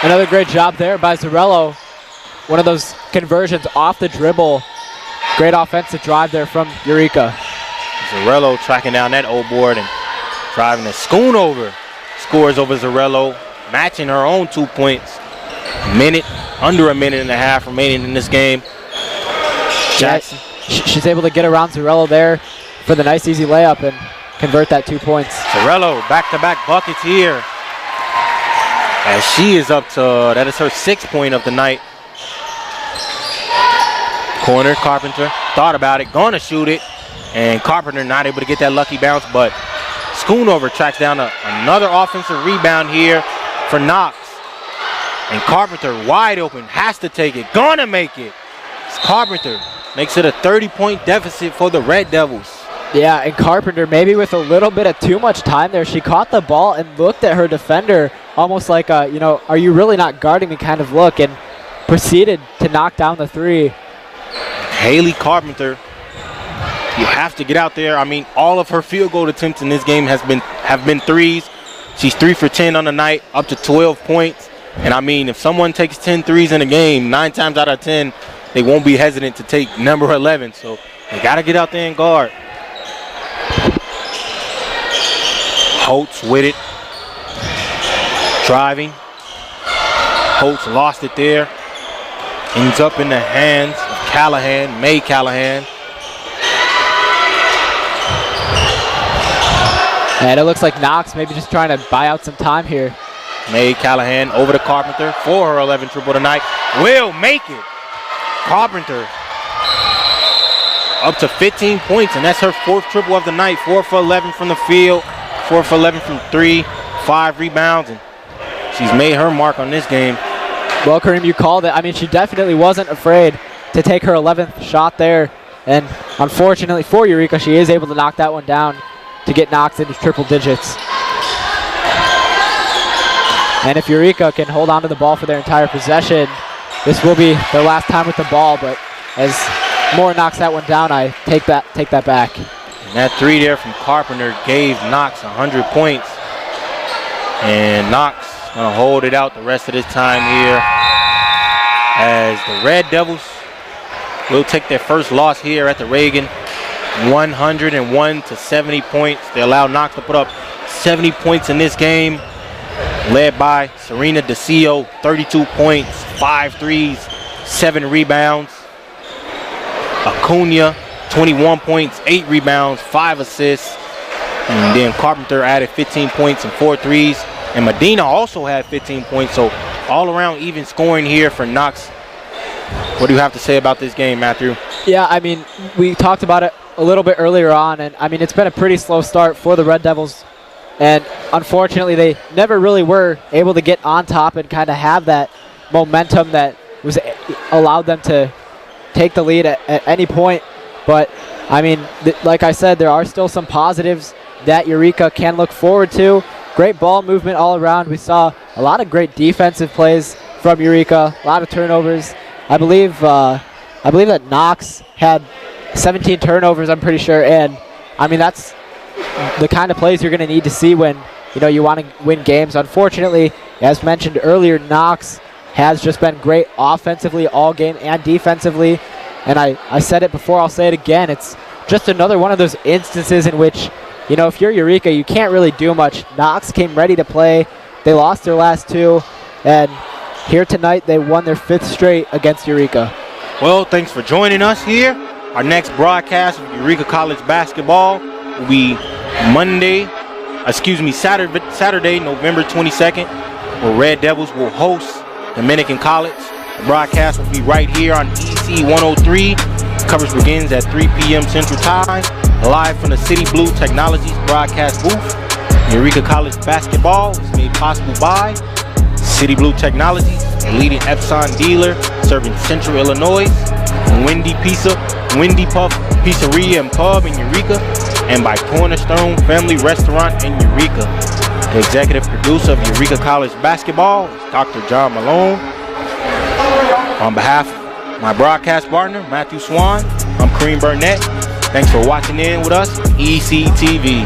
Another great job there by Zarello. One of those conversions off the dribble. Great offensive drive there from Eureka. Zarello tracking down that old board and driving the Schoonover. Scores over Zarello, matching her own 2 points. Under a minute and a half remaining in this game. Jackson. She's able to get around Zarello there for the nice easy layup and convert that 2 points. Zarello back-to-back buckets here. As she is up to, that is her 6th point of the night. Corner, Carpenter thought about it, gonna shoot it, and Carpenter not able to get that lucky bounce, but Schoonover tracks down another offensive rebound here for Knox. And Carpenter wide open, has to take it, gonna make it. Carpenter makes it a 30-point deficit for the Red Devils. Yeah, and Carpenter, maybe with a little bit of too much time there, she caught the ball and looked at her defender almost like a, are you really not guarding me kind of look, and proceeded to knock down the three. Haley Carpenter, you have to get out there. I mean, all of her field goal attempts in this game have been threes. She's 3 for 10 on the night, up to 12 points. And I mean, if someone takes 10 threes in a game, 9 times out of 10, they won't be hesitant to take number 11. So they got to get out there and guard. Holtz with it. Driving. Holtz lost it there. Ends up in the hands of Callahan, May Callahan. And it looks like Knox maybe just trying to buy out some time here. May Callahan over to Carpenter for her 11th triple tonight. Will make it. Carpenter up to 15 points, and that's her 4th triple of the night. 4 for 11 from the field, 4 for 11 from 3, 5 rebounds, and she's made her mark on this game. Well, Kareem, you called it. I mean, she definitely wasn't afraid to take her 11th shot there, and unfortunately for Eureka, she is able to knock that one down to get Knox into triple digits. And if Eureka can hold on to the ball for their entire possession, this will be their last time with the ball, but as Moore knocks that one down, I take that back. And that three there from Carpenter gave Knox 100 points. And Knox gonna hold it out the rest of this time here as the Red Devils will take their first loss here at the Reagan, 101 to 70 points. They allow Knox to put up 70 points in this game, led by Serena DeCio, 32 points, 5 threes, 7 rebounds. Acuna, 21 points, 8 rebounds, 5 assists. And then Carpenter added 15 points and 4 threes. And Medina also had 15 points. So all around even scoring here for Knox. What do you have to say about this game, Matthew? Yeah, I mean, we talked about it a little bit earlier on. And, I mean, it's been a pretty slow start for the Red Devils. And unfortunately, they never really were able to get on top and kind of have that momentum that was allowed them to take the lead at any point. But, I mean, like I said, there are still some positives that Eureka can look forward to. Great ball movement all around. We saw a lot of great defensive plays from Eureka, a lot of turnovers. I believe that Knox had 17 turnovers, I'm pretty sure. And, I mean, that's the kind of plays you're going to need to see when, you know, you want to win games. Unfortunately, as mentioned earlier, Knox has just been great offensively all game and defensively. And I said it before, I'll say it again. It's just another one of those instances in which, you know, if you're Eureka, you can't really do much. Knox came ready to play. They lost their last 2. And here tonight, they won their 5th straight against Eureka. Well, thanks for joining us here. Our next broadcast of Eureka College basketball will be Saturday, November 22nd, where Red Devils will host Dominican College. The broadcast will be right here on EC 103. Coverage begins at 3 p.m. Central Time, live from the City Blue Technologies broadcast booth. Eureka College basketball is made possible by City Blue Technologies, a leading Epson dealer serving Central Illinois, Wendy Puff Pizzeria and Pub in Eureka, and by Cornerstone Family Restaurant in Eureka. The executive producer of Eureka College basketball is Dr. John Malone. On behalf of my broadcast partner, Matthew Swan, I'm Kareem Burnett. Thanks for watching in with us, ECTV.